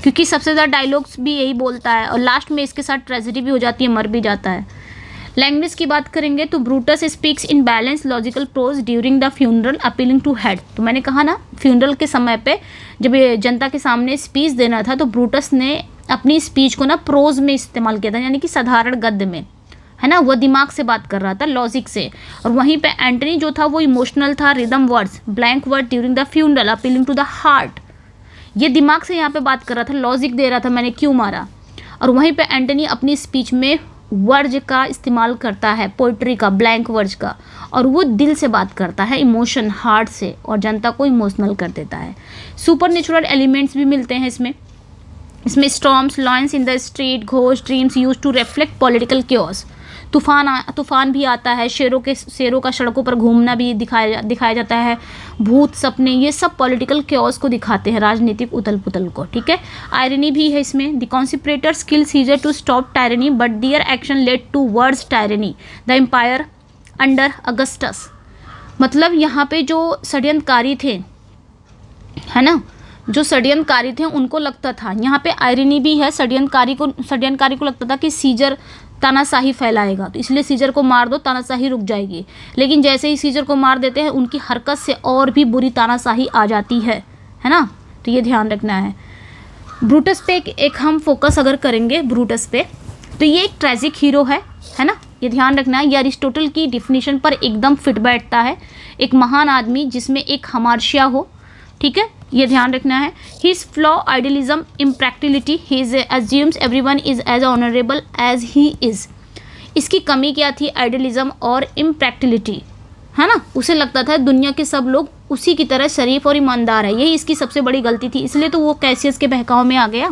क्योंकि सबसे ज़्यादा डायलॉग्स भी यही बोलता है और लास्ट में इसके साथ ट्रेजेडी भी हो जाती है, मर भी जाता है। लैंग्वेज की बात करेंगे तो Brutus speaks in balance logical prose during the funeral appealing to head. तो मैंने कहा ना, फ्यूनरल के समय पे जब ये जनता के सामने स्पीच देना था तो ब्रूटस ने अपनी स्पीच को ना प्रोज में इस्तेमाल किया था, यानी कि साधारण गद्य में, है ना, वो दिमाग से बात कर रहा था, लॉजिक से। और वहीं पे एंटनी जो था वो इमोशनल था, rhythm words, blank word during the funeral appealing to the heart. ये दिमाग से यहाँ पे बात कर रहा था, लॉजिक दे रहा था, मैंने क्यों मारा। और वहीं पे एंटनी अपनी स्पीच में वर्ड्स का इस्तेमाल करता है, पोइट्री का, ब्लैंक वर्ड्स का, और वो दिल से बात करता है, इमोशन, हार्ट से, और जनता को इमोशनल कर देता है। सुपर नेचुरल एलिमेंट्स भी मिलते हैं इसमें storms, lions in the street, ghost, dreams use to reflect political chaos. तूफान भी आता है, शेरों का सड़कों पर घूमना भी दिखाया जाता है, भूत, सपने, ये सब पॉलिटिकल क्योस को दिखाते हैं, राजनीतिक उथल पुथल को, ठीक है। आयरनी भी है इसमें। The conspirators kill Caesar to stop tyranny but their action led towards tyranny the empire under Augustus. मतलब यहाँ पे जो षड्यंत्रकारी थे, है ना, जो षड्यंत्रकारी थे उनको लगता था, यहाँ पे आयरनी भी है, षड्यंत्रकारी को लगता था कि सीजर तानाशाही फैलाएगा, तो इसलिए सीजर को मार दो, तानाशाही रुक जाएगी। लेकिन जैसे ही सीजर को मार देते हैं उनकी हरकत से और भी बुरी तानाशाही आ जाती है ना, तो ये ध्यान रखना है। ब्रूटस पे एक हम फोकस अगर करेंगे ब्रूटस पे, तो ये एक ट्रेजिक हीरो है ना, ये ध्यान रखना है। ये अरिस्टोटल की डिफिनीशन पर एकदम फिट बैठता है, एक महान आदमी जिसमें एक हमार्शिया हो, ठीक है, ये ध्यान रखना है। His flaw idealism impracticality, his assumes everyone is as honourable as he is. इसकी कमी क्या थी? आइडियलिज्म और इम्प्रैक्टिलिटी, है ना, उसे लगता था दुनिया के सब लोग उसी की तरह शरीफ और ईमानदार है, यही इसकी सबसे बड़ी गलती थी, इसलिए तो वो कैसियस के बहकाव में आ गया।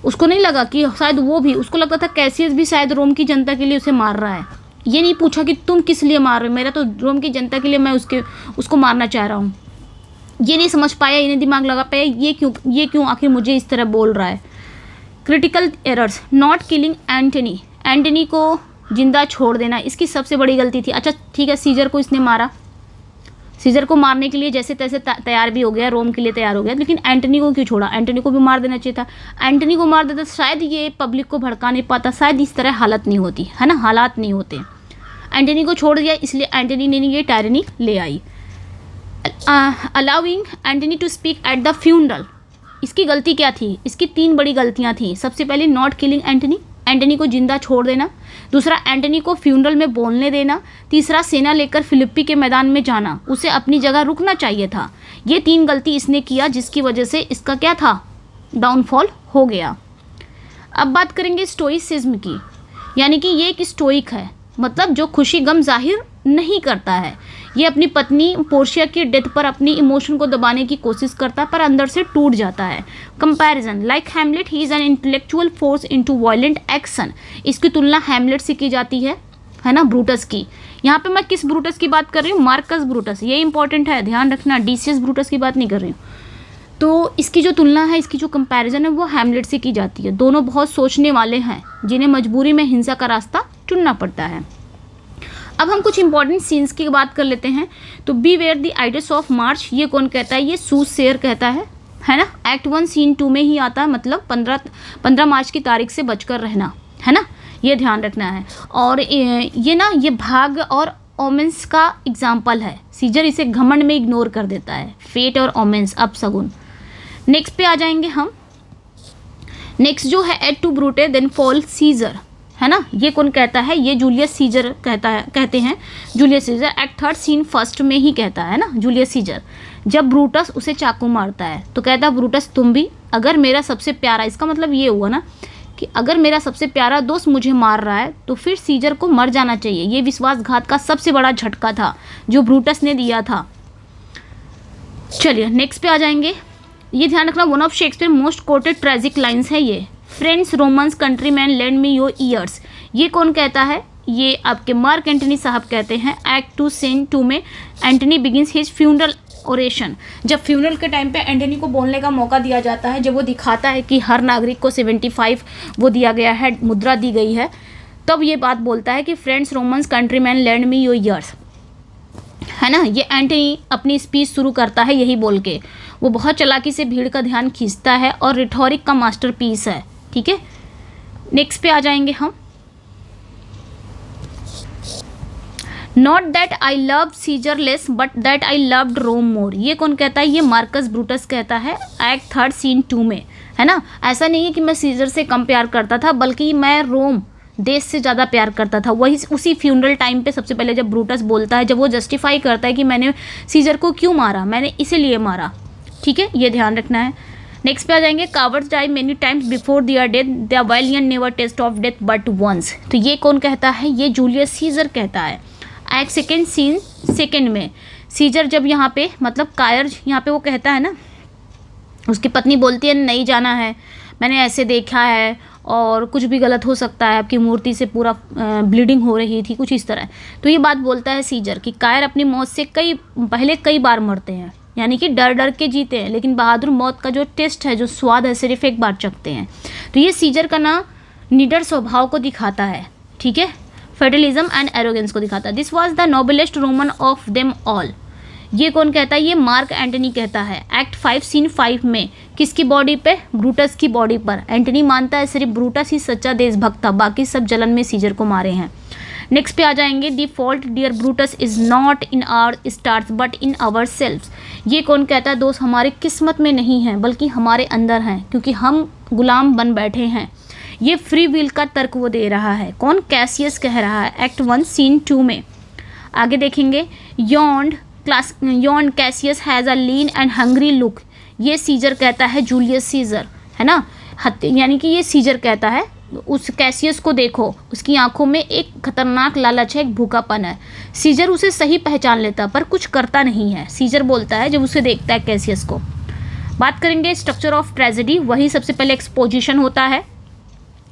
उसको नहीं लगा कि शायद वो भी, उसको लगता था कैसियस भी शायद रोम की जनता के लिए उसे मार रहा है। ये नहीं पूछा कि तुम किस लिए मार रहे हो, मेरा तो रोम की जनता के लिए, मैं उसको मारना चाह रहा हूँ। ये नहीं समझ पाया, ये नहीं दिमाग लगा पाया, ये क्यों आखिर मुझे इस तरह बोल रहा है। Critical errors, not killing Antony को जिंदा छोड़ देना इसकी सबसे बड़ी गलती थी। अच्छा ठीक है, सीजर को इसने मारा, सीजर को मारने के लिए जैसे तैसे तैयार भी हो गया, रोम के लिए तैयार हो गया, लेकिन एंटनी को क्यों छोड़ा? एंटनी को भी मार देना चाहिए था। एंटनी को मार देता शायद ये पब्लिक को भड़का नहीं पाता, शायद इस तरह हालत नहीं होती, है ना, हालात नहीं होते। एंटनी को छोड़ दिया, इसलिए एंटनी ने ये टायरनी ले आई। Allowing Antony to speak at the funeral, इसकी गलती क्या थी? इसकी 3 बड़ी गलतियां थी। सबसे पहले नॉट किलिंग एंटनी को जिंदा छोड़ देना, दूसरा एंटनी को फ्यूनरल में बोलने देना, तीसरा सेना लेकर फिलिप्पी के मैदान में जाना, उसे अपनी जगह रुकना चाहिए था। ये 3 गलती इसने किया, जिसकी वजह से इसका क्या था, डाउनफॉल हो गया। अब बात करेंगे स्टोइसिज्म की, यानी कि ये एक स्टोइक है, मतलब जो खुशी गम जाहिर नहीं करता है। ये अपनी पत्नी पोर्शिया की डेथ पर अपनी इमोशन को दबाने की कोशिश करता है, पर अंदर से टूट जाता है। Comparison, like Hamlet he is an intellectual force into violent action. इसकी तुलना हैमलेट से की जाती है ना, ब्रूटस की। यहाँ पे मैं किस ब्रूटस की बात कर रही हूँ? मार्कस ब्रूटस, ये इंपॉर्टेंट है, ध्यान रखना, डिसियस ब्रूटस की बात नहीं कर रही हूँ। तो इसकी जो तुलना है, इसकी जो कंपैरिजन है, वो हैमलेट से की जाती है। दोनों बहुत सोचने वाले हैं, जिन्हें मजबूरी में हिंसा का रास्ता चुनना पड़ता है। अब हम कुछ इंपॉर्टेंट सीन्स की बात कर लेते हैं। तो beware the idols of March, ये कौन कहता है? ये सूसेयर कहता है ना। एक्ट 1 सीन 2 में ही आता है, मतलब 15 मार्च की तारीख से बचकर रहना, है ना, ये ध्यान रखना है। और ये ना, ये भाग और ओमेंस का एग्जाम्पल है। सीजर इसे घमंड में इग्नोर कर देता है, फेट और ओमेंस, अपशगुन। नेक्स्ट पे आ जाएंगे हम। नेक्स्ट जो है, et tu Brute then fall Caesar, है ना, ये कौन कहता है? ये जूलियस सीजर कहते हैं। जूलियस सीजर एक्ट 3 सीन 1 में ही कहता है ना, जूलियस सीजर। जब ब्रूटस उसे चाकू मारता है तो कहता है, ब्रूटस तुम भी, अगर मेरा सबसे प्यारा, इसका मतलब ये हुआ ना कि अगर मेरा सबसे प्यारा दोस्त मुझे मार रहा है तो फिर सीजर को मर जाना चाहिए। ये विश्वासघात का सबसे बड़ा झटका था जो ब्रूटस ने दिया था। चलिए नेक्स्ट पे आ जाएंगे। ये ध्यान रखना, one of Shakespeare most coated tragic lines है ये। Friends Romans countryman land me your ears, ये कौन कहता है? ये आपके मार्क एंटनी साहब कहते हैं। एक्ट 2 सीन 2 में Antony begins his funeral oration. जब फ्यूनरल के टाइम पे एंटनी को बोलने का मौका दिया जाता है, जब वो दिखाता है कि हर नागरिक को 75 वो दिया गया है, मुद्रा दी गई है, तब ये बात बोलता है कि friends Romans countryman land me your ears, है ना। ये एंटनी अपनी स्पीच शुरू करता है यही बोल के। वो बहुत चालाकी से भीड़ का ध्यान खींचता है और रिटोरिक का मास्टरपीस है, ठीक है। नेक्स्ट पे आ जाएंगे हम। Not that I love Caesar less but that I loved Rome more. ये कौन कहता है? ये मार्कस ब्रूटस कहता है एक्ट 3 सीन 2 में, है ना। ऐसा नहीं है कि मैं सीजर से कम प्यार करता था, बल्कि मैं रोम देश से ज़्यादा प्यार करता था। वही उसी फ्यूनरल टाइम पे सबसे पहले जब ब्रूटस बोलता है, जब वो जस्टिफाई करता है कि मैंने सीजर को क्यों मारा, मैंने इसीलिए मारा, ठीक है, ये ध्यान रखना है। नेक्स्ट पे आ जाएंगे। Cowards die many times before their death, the valiant never taste of death but once. तो ये कौन कहता है? ये जूलियस सीजर कहता है। एक्ट 2 सीन 2 में सीजर जब यहाँ पे मतलब कायर यहाँ पे वो कहता है ना, उसकी पत्नी बोलती है नहीं जाना है, मैंने ऐसे देखा है और कुछ भी गलत हो सकता है, आपकी मूर्ति से पूरा ब्लीडिंग हो रही थी, कुछ इस तरह। तो ये बात बोलता है सीजर कि कायर अपनी मौत से कई बार मरते हैं, यानी कि डर डर के जीते हैं, लेकिन बहादुर मौत का जो टेस्ट है, जो स्वाद है, सिर्फ एक बार चखते हैं। तो ये सीजर का ना निडर स्वभाव को दिखाता है, ठीक है, फेडरलिज्म एंड एरोगेंस को दिखाता है। This was the noblest Roman of them all. ये कौन कहता है? ये मार्क एंटनी कहता है। एक्ट 5 सीन 5 में किसकी बॉडी पे? ब्रूटस की बॉडी पर। एंटनी मानता है सिर्फ ब्रूटस ही सच्चा देशभक्त था, बाकी सब जलन में सीजर को मारे हैं। नेक्स्ट पे आ जाएंगे। The fault dear Brutus is not in our stars but in our selves. ये कौन कहता है? दोस्त हमारे किस्मत में नहीं है, बल्कि हमारे अंदर हैं, क्योंकि हम गुलाम बन बैठे हैं। ये फ्री विल का तर्क वो दे रहा है। कौन? कैसियस कह रहा है एक्ट 1 सीन 2 में। आगे देखेंगे। Yawned Cassius has a lean and hungry look. ये सीजर कहता है, जूलियस सीजर, है ना, यानी कि ये सीजर कहता है उस कैसियस को देखो, उसकी आंखों में एक खतरनाक लालच है, एक भूखापन है। सीजर उसे सही पहचान लेता पर कुछ करता नहीं है। सीजर बोलता है जब उसे देखता है कैसियस को। बात करेंगे स्ट्रक्चर ऑफ ट्रेजेडी। वही सबसे पहले एक्सपोजिशन होता है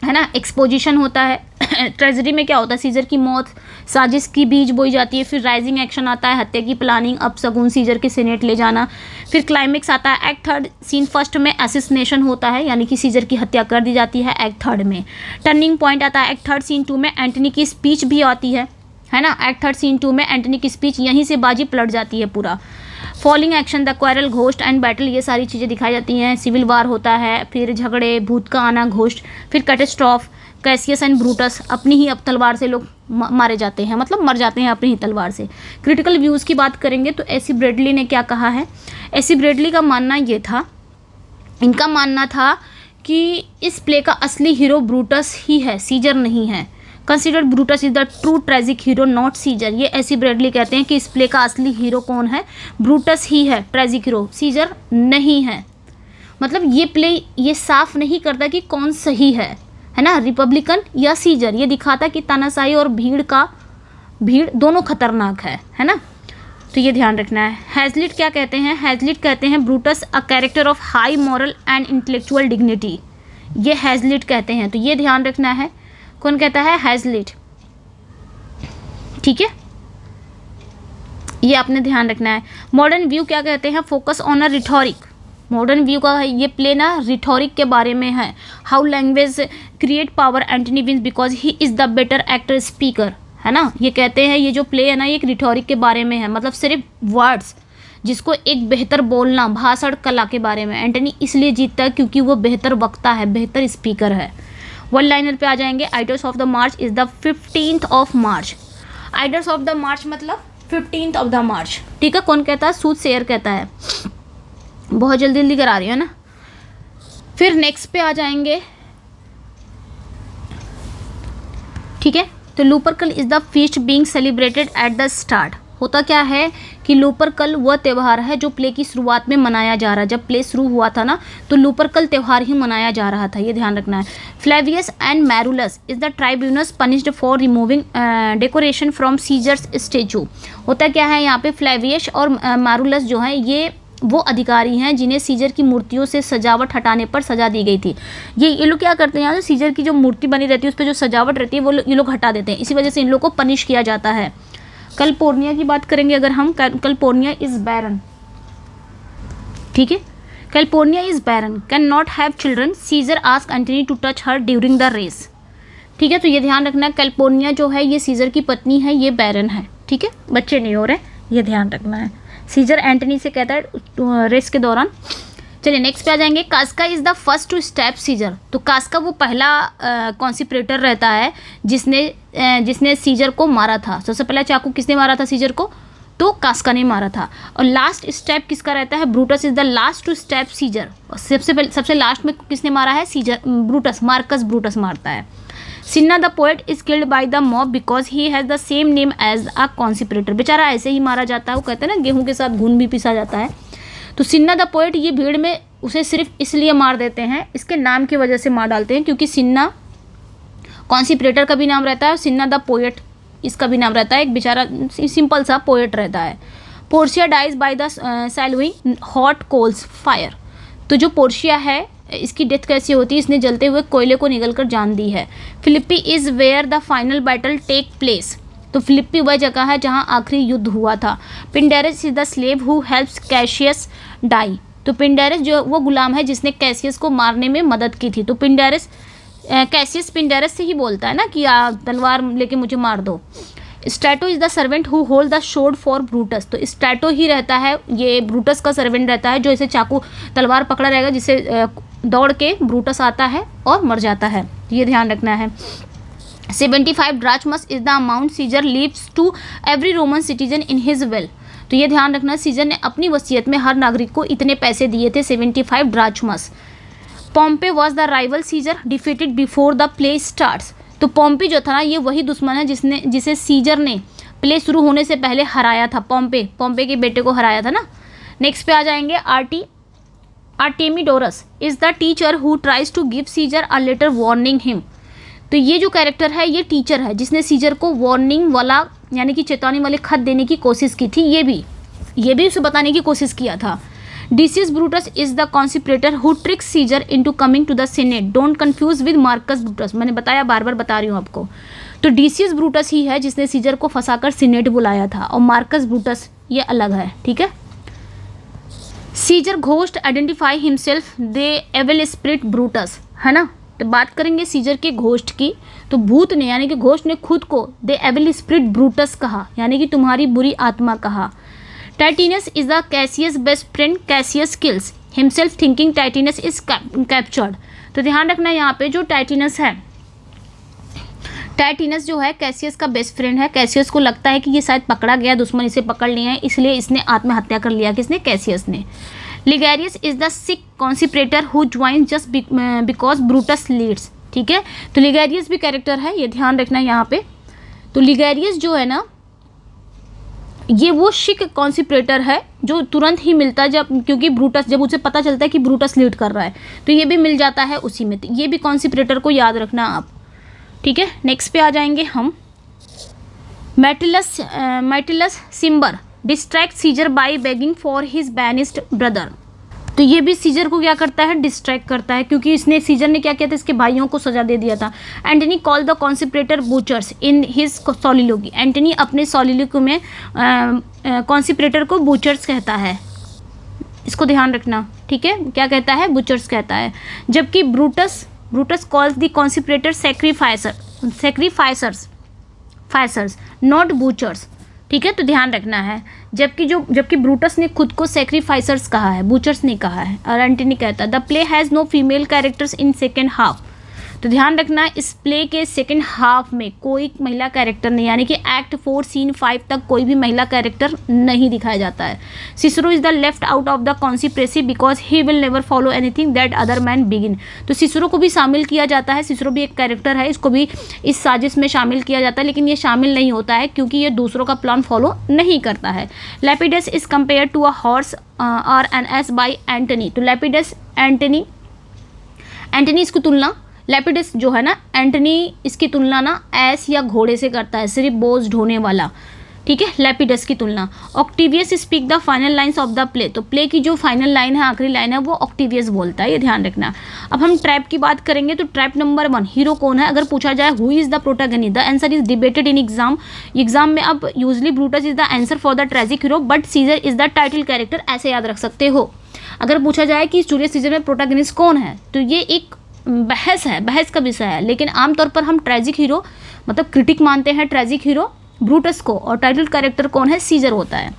ना, एक्सपोजिशन होता है। ट्रेजेडी में क्या होता है? सीजर की मौत, साजिश की बीज बोई जाती है, फिर राइजिंग एक्शन आता है, हत्या की प्लानिंग, अपशगुन, सीजर के सीनेट ले जाना, फिर क्लाइमेक्स आता है। एक्ट 3 सीन 1 में असिसिनेशन होता है, यानी कि सीजर की हत्या कर दी जाती है एक्ट 3 में। टर्निंग पॉइंट आता है एक्ट 3 सीन 2 में। एंटनी की स्पीच भी आती है ना, एक्ट 3 सीन 2 में एंटनी की स्पीच, यहीं से बाजी पलट जाती है पूरा। Falling action, the quarrel, ghost and battle, ये सारी चीज़ें दिखाई जाती हैं। सिविल वार होता है, फिर झगड़े, भूत का आना, घोस्ट, फिर कैटेस्ट्रॉफ, कैसियस एंड ब्रूटस, अपनी ही अब तलवार से लोग मारे जाते हैं, मतलब मर जाते हैं अपनी ही तलवार से। क्रिटिकल व्यूज़ की बात करेंगे तो एसी ब्रेडली ने क्या कहा है? एसी ब्रेडली का मानना ये था, इनका मानना था कि इस प्ले का असली हीरो ब्रूटस ही है, सीजर नहीं है। Considered Brutus is the true tragic hero not Caesar. ये एसी ब्रेडली कहते हैं कि इस प्ले का असली हीरो कौन है? ब्रूटस ही है ट्रेजिक हीरो, सीजर नहीं है। मतलब ये प्ले ये साफ नहीं करता कि कौन सही है ना, रिपब्लिकन या सीजर। ये दिखाता कि तानाशाही और भीड़ दोनों खतरनाक है ना। तो ये ध्यान रखना है। हैजलिट क्या कहते हैं? हैजलिट कहते हैं Brutus a character of high moral and intellectual dignity. ये हैजलिट कहते हैं, तो ये ध्यान रखना है। कौन कहता है? हैजलिट, ठीक है, ये आपने ध्यान रखना है। मॉडर्न व्यू क्या कहते हैं? Focus on a rhetoric. Modern view का है ये प्ले ना, रिटोरिक के बारे में है। How language create power, Antony wins because he is the better actor speaker, है ना। ये कहते हैं ये जो प्ले है ना, ये एक रिटोरिक के बारे में है, मतलब सिर्फ वर्ड्स, जिसको एक बेहतर बोलना, भाषण कला के बारे में। एंटनी इसलिए जीतता है क्योंकि वो बेहतर वक्ता है, बेहतर स्पीकर है। वन लाइनर पे आ जाएंगे। Ides of the March is the 15th of March. Ides of the March मतलब 15th ऑफ द मार्च, ठीक है। कौन कहता है? सूद शेयर कहता है। बहुत जल्दी जल्दी करा रही है ना। फिर नेक्स्ट पे आ जाएंगे, ठीक है। तो Lupercal is the feast being celebrated at the start. होता क्या है कि लूपरकल वह त्यौहार है जो प्ले की शुरुआत में मनाया जा रहा है। जब प्ले शुरू हुआ था ना, तो लूपरकल त्यौहार ही मनाया जा रहा था, ये ध्यान रखना है। Flavius and Marullus is the tribunes punished for removing decoration from Caesar's statue. होता क्या है यहाँ पे? फ्लेवियस और मैरुलस जो है ये वो अधिकारी हैं जिन्हें सीजर की मूर्तियों से सजावट हटाने पर सजा दी गई थी। ये लोग क्या करते हैं, यहाँ सीजर की जो मूर्ति बनी रहती है उस पर जो सजावट रहती है वो ये लोग हटा देते हैं, इसी वजह से इन लोग को पनिश किया जाता है। कैलिफोर्निया की बात करेंगे अगर हम, कैलिफोर्निया इज बैरन, ठीक है, Calpurnia is barren, can not have children, Caesar ask Antony to touch her during the race. ठीक है, तो ये ध्यान रखना, कैलिफोर्निया जो है ये सीजर की पत्नी है, ये बैरन है, ठीक है, बच्चे नहीं हो रहे, ये ध्यान रखना है। सीजर एंटनी से कहता है रेस के दौरान। चलिए नेक्स्ट पे आ जाएंगे। Casca is the first to stab Caesar, तो कास्का वो पहला कॉन्सिपरेटर रहता है जिसने सीजर को मारा था। सबसे पहला चाकू किसने मारा था सीजर को, तो कास्का ने मारा था। और लास्ट स्टेप किसका रहता है, Brutus is the last to stab Caesar, सबसे लास्ट में किसने मारा है, सीजर, ब्रूटस, मार्कस ब्रूटस मारता है। Cinna the poet is killed by the mob because he has the same name as a conspirator, बेचारा ऐसे ही मारा जाता है, वो कहते हैं ना गेहूं के साथ घुन भी पिसा जाता है। तो सिन्ना द पोएट, ये भीड़ में उसे सिर्फ इसलिए मार देते हैं, इसके नाम की वजह से मार डालते हैं, क्योंकि सिन्ना कॉन्सिपरेटर का भी नाम रहता है और सिन्ना द पोएट इसका भी नाम रहता है, एक बेचारा सिंपल सा पोएट रहता है। Portia dies by the swallowing hot coals fire, तो जो पोर्शिया है इसकी डेथ कैसी होती है, इसने जलते हुए कोयले को निगल कर जान दी है। Philippi is where the final battle take place, तो फिलिप्पी वह जगह है जहाँ आखिरी युद्ध हुआ था। Pindarus is the slave who helps Cassius die, तो पिंडेरस जो वो गुलाम है जिसने कैसियस को मारने में मदद की थी। तो पिंडेरस, कैसियस पिंडेरस से ही बोलता है ना कि तलवार लेके मुझे मार दो। Strato is the servant who hold the sword for Brutus, तो स्टैटो ही रहता है, ये ब्रूटस का सर्वेंट रहता है जो इसे चाकू तलवार पकड़ा रहेगा, जिससे दौड़ के ब्रूटस आता है और मर जाता है, ये ध्यान रखना है। 75 drachmas is the amount Caesar leaves to every Roman citizen in his will, तो ये ध्यान रखना, सीजर ने अपनी वसीयत में हर नागरिक को इतने पैसे दिए थे, 75 drachmas. Pompey was the rival Caesar defeated before the play starts, तो पॉम्पी जो था ना ये वही दुश्मन है जिसे सीजर ने प्ले शुरू होने से पहले हराया था, पॉम्पे के बेटे को हराया था ना। नेक्स्ट पे आ जाएंगे Artemidorus is the teacher who tries to give Caesar a letter warning him, तो ये जो कैरेक्टर है ये टीचर है जिसने सीजर को वार्निंग वाला यानी कि चेतावनी वाले खत देने की कोशिश की थी, ये भी उसे बताने की कोशिश किया था। Decius Brutus is the conspirator who tricks Caesar into coming to the senate, don't confuse with Marcus Brutus, मैंने बताया, बार बार बता रही हूँ आपको। तो डिसियस ब्रूटस ही है जिसने सीजर को फंसाकर सीनेट बुलाया था, और मार्कस ब्रूटस ये अलग है, ठीक है। सीजर घोस्ट आइडेंटिफाई हिमसेल्फ दे एविल स्पिरिट ब्रूटस, है ना। तो बात करेंगे सीजर के घोस्ट की, तो भूत ने यानी कि घोस्ट ने खुद को दे एविल स्पिरिट ब्रूटस कहा, यानी कि तुम्हारी बुरी आत्मा कहा। Titinius is the Cassius best friend, Cassius kills himself thinking Titinius is captured, तो ध्यान रखना यहाँ पे जो टाइटिनस है, टाइटिनस जो है कैसियस का बेस्ट फ्रेंड है, कैसियस को लगता है कि ये शायद पकड़ा गया, दुश्मन इसे पकड़ लिया है, इसलिए इसने आत्महत्या कर लिया, किसने, कैसियस ने। Ligarius is the sick conspirator who join just because Brutus leads, ठीक है, तो लिगेरियस भी कैरेक्टर है, ये ध्यान रखना है यहाँ पे। तो लिगेरियस जो है ना ये वो शिक कॉन्सिपरेटर है जो तुरंत ही मिलता है क्योंकि ब्रूटस, जब उसे पता चलता है कि ब्रूटस लीड कर रहा है तो ये भी मिल जाता है उसी में, तो ये भी कॉन्सिपरेटर को याद रखना आप, ठीक है। नेक्स्ट पे आ जाएंगे हम। Metellus Cimber distract Caesar by begging for his banished brother, तो ये भी सीजर को क्या करता है, डिस्ट्रैक्ट करता है, क्योंकि सीजर ने क्या किया था, इसके भाइयों को सजा दे दिया था। Antony call the conspirator butchers in his soliloquy, Antony अपने सॉलिलोगी में कॉन्सिपरेटर को बूचर्स कहता है, इसको ध्यान रखना, ठीक है, क्या कहता है, बूचर्स कहता है। जबकि ब्रूटस कॉल्स द कॉन्सिपरेटर सैक्रिफाइसर्स नॉट बूचर्स, ठीक है, तो ध्यान रखना है। जबकि ब्रूटस ने खुद को सैक्रिफाइसर्स कहा है, बूचर्स ने कहा है, और एंटनी कहता है the play has no female characters in second half, तो ध्यान रखना इस प्ले के सेकेंड हाफ में कोई महिला कैरेक्टर नहीं, यानी कि एक्ट 4 सीन 5 तक कोई भी महिला कैरेक्टर नहीं दिखाया जाता है। Cicero is the left out of the conspiracy because he will never follow anything that other man begin, तो सिसरो को भी शामिल किया जाता है, सिसरो भी एक कैरेक्टर है, इसको भी इस साजिश में शामिल किया जाता है, लेकिन ये शामिल नहीं होता है क्योंकि ये दूसरों का प्लान फॉलो नहीं करता है। Lepidus is compare to a horse और एन एस बाई एंटनी, तो लैपिडस एंटनी इसकी तुलना, लैपिडस जो है ना एंटनी इसकी तुलना ना एस या घोड़े से करता है, सिर्फ बोझ ढोने वाला, ठीक है, लैपिडस की तुलना। Octavius speak the final lines of the play, तो प्ले की जो फाइनल लाइन है, आखिरी लाइन है, वो ऑक्टेवियस बोलता है, ये ध्यान रखना। अब हम ट्रैप की बात करेंगे तो ट्रैप नंबर 1, हीरो कौन है? अगर पूछा जाए who is the protagonist, the answer is debated in exam में अब usually Brutus is the answer for the tragic hero but Caesar is the title character, ऐसे याद रख सकते हो। अगर पूछा जाए कि जूलियस सीजर में प्रोटैगनिस्ट कौन है, तो ये एक बहस है, बहस का विषय है, लेकिन आमतौर पर हम ट्रेजिक हीरो मतलब क्रिटिक मानते हैं ट्रेजिक हीरो ब्रूटस को, और टाइटल कैरेक्टर कौन है? सीजर होता है।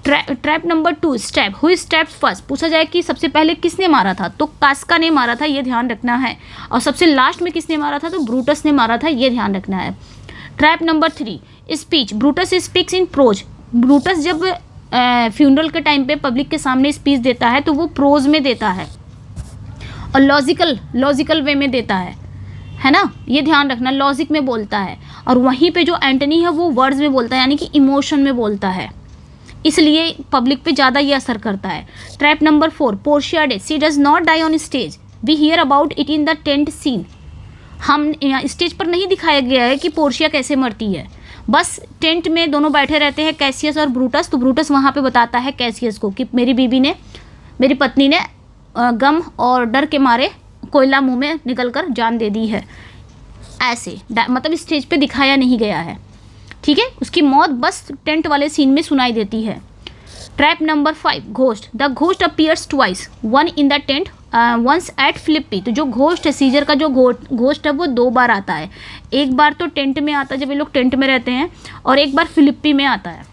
Trap number 2, stab, who steps first, पूछा जाए कि सबसे पहले किसने मारा था, तो कास्का ने मारा था, ये ध्यान रखना है, और सबसे लास्ट में किसने मारा था, तो ब्रूटस ने मारा था, ये ध्यान रखना है। Trap number 3, speech, Brutus speaks in prose, Brutus जब फ्यूनरल के टाइम पे पब्लिक के सामने स्पीच देता है तो वो प्रोज में देता है और लॉजिकल वे में देता है ना, ये ध्यान रखना, लॉजिक में बोलता है, और वहीं पे जो एंटनी है वो वर्ड्स में बोलता है, यानी कि इमोशन में बोलता है, इसलिए पब्लिक पे ज़्यादा ये असर करता है। Trap number 4, Portia death, she does not die on stage, we hear about it in the tent scene, हम स्टेज पर नहीं दिखाया गया है कि पोर्शिया कैसे मरती है, बस टेंट में दोनों बैठे रहते हैं कैसियस और ब्रूटस, तो ब्रूटस वहाँ पे बताता है कैसियस को कि मेरी पत्नी ने गम और डर के मारे कोयला मुंह में निकलकर जान दे दी है, ऐसे मतलब स्टेज पे दिखाया नहीं गया है, ठीक है, उसकी मौत बस टेंट वाले सीन में सुनाई देती है। Trap number 5, ghost, the ghost appears twice, one in the tent once at Philippi, तो जो घोस्ट है, सीजर का जो घोस्ट है वो 2 बार आता है, एक बार तो टेंट में आता है जब ये लोग टेंट में रहते हैं, और एक बार फिलिप्पी में आता है,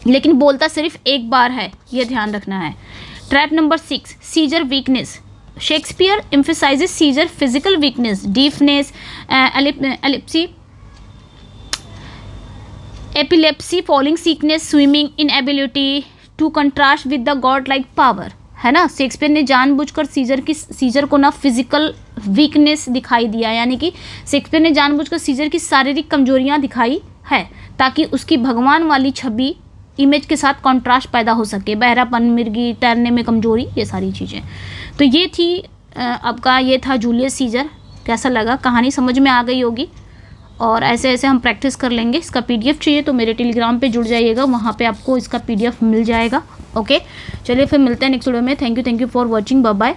लेकिन बोलता सिर्फ एक बार है, ये ध्यान रखना है। Trap number 6, Caesar weakness, Shakespeare emphasizes Caesar physical weakness, deafness, epilepsy, falling sickness, swimming inability to contrast with the god like power, है ना। शेक्सपियर ने जानबूझकर सीजर को ना फिजिकल वीकनेस दिखाई दिया, यानी कि शेक्सपियर ने जानबूझकर सीजर की शारीरिक कमजोरियां दिखाई है ताकि उसकी भगवान वाली छवि इमेज के साथ कॉन्ट्रास्ट पैदा हो सके, बहरापन, मिर्गी, तैरने में कमजोरी, ये सारी चीज़ें। तो ये थी आपका, ये था जूलियस सीजर। कैसा लगा, कहानी समझ में आ गई होगी, और ऐसे ऐसे हम प्रैक्टिस कर लेंगे। इसका पीडीएफ चाहिए तो मेरे टेलीग्राम पे जुड़ जाइएगा, वहाँ पे आपको इसका पीडीएफ मिल जाएगा। ओके, चलिए फिर मिलते हैं नेक्स्ट वीडियो में। Thank you for watching, bye bye.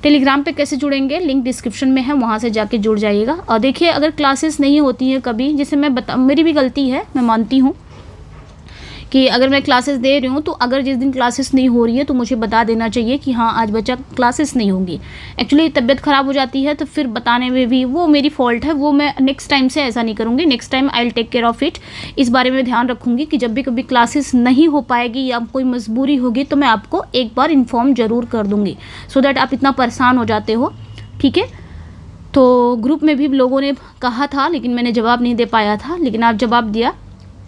Telegram पे कैसे जुड़ेंगे, लिंक डिस्क्रिप्शन में है, वहाँ से जाके जुड़ जाइएगा। और देखिए, अगर क्लासेस नहीं होती हैं कभी, जैसे मेरी भी गलती है, मैं मानती हूँ कि अगर मैं क्लासेस दे रही हूँ तो अगर जिस दिन क्लासेस नहीं हो रही है तो मुझे बता देना चाहिए कि हाँ आज बच्चा क्लासेस नहीं होंगी। एक्चुअली तबीयत ख़राब हो जाती है तो फिर बताने में भी वो मेरी फॉल्ट है, वो मैं नेक्स्ट टाइम से ऐसा नहीं करूँगी। Next time I will take care of it. इस बारे में ध्यान रखूँगी कि जब भी कभी क्लासेस नहीं हो पाएगी या कोई मजबूरी होगी तो मैं आपको एक बार इन्फॉर्म ज़रूर कर दूँगी, सो दैट आप इतना परेशान हो जाते हो। ठीक है, तो ग्रुप में भी लोगों ने कहा था लेकिन मैंने जवाब नहीं दे पाया था, लेकिन आप जवाब दिया।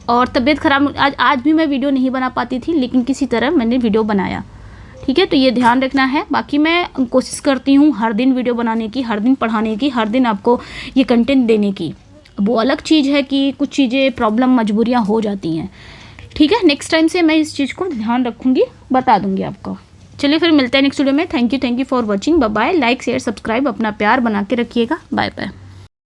और तबीयत ख़राब आज भी मैं वीडियो नहीं बना पाती थी, लेकिन किसी तरह मैंने वीडियो बनाया। ठीक है, तो ये ध्यान रखना है। बाकी मैं कोशिश करती हूँ हर दिन वीडियो बनाने की, हर दिन पढ़ाने की, हर दिन आपको ये कंटेंट देने की। वो अलग चीज़ है कि कुछ चीज़ें प्रॉब्लम मजबूरियाँ हो जाती हैं। ठीक है, नेक्स्ट टाइम से मैं इस चीज़ को ध्यान रखूँगी, बता दूँगी आपको। चलिए फिर मिलते हैं नेक्स्ट वीडियो में। Thank you for watching, bye bye. Like share subscribe, अपना प्यार बना के रखिएगा। Bye bye.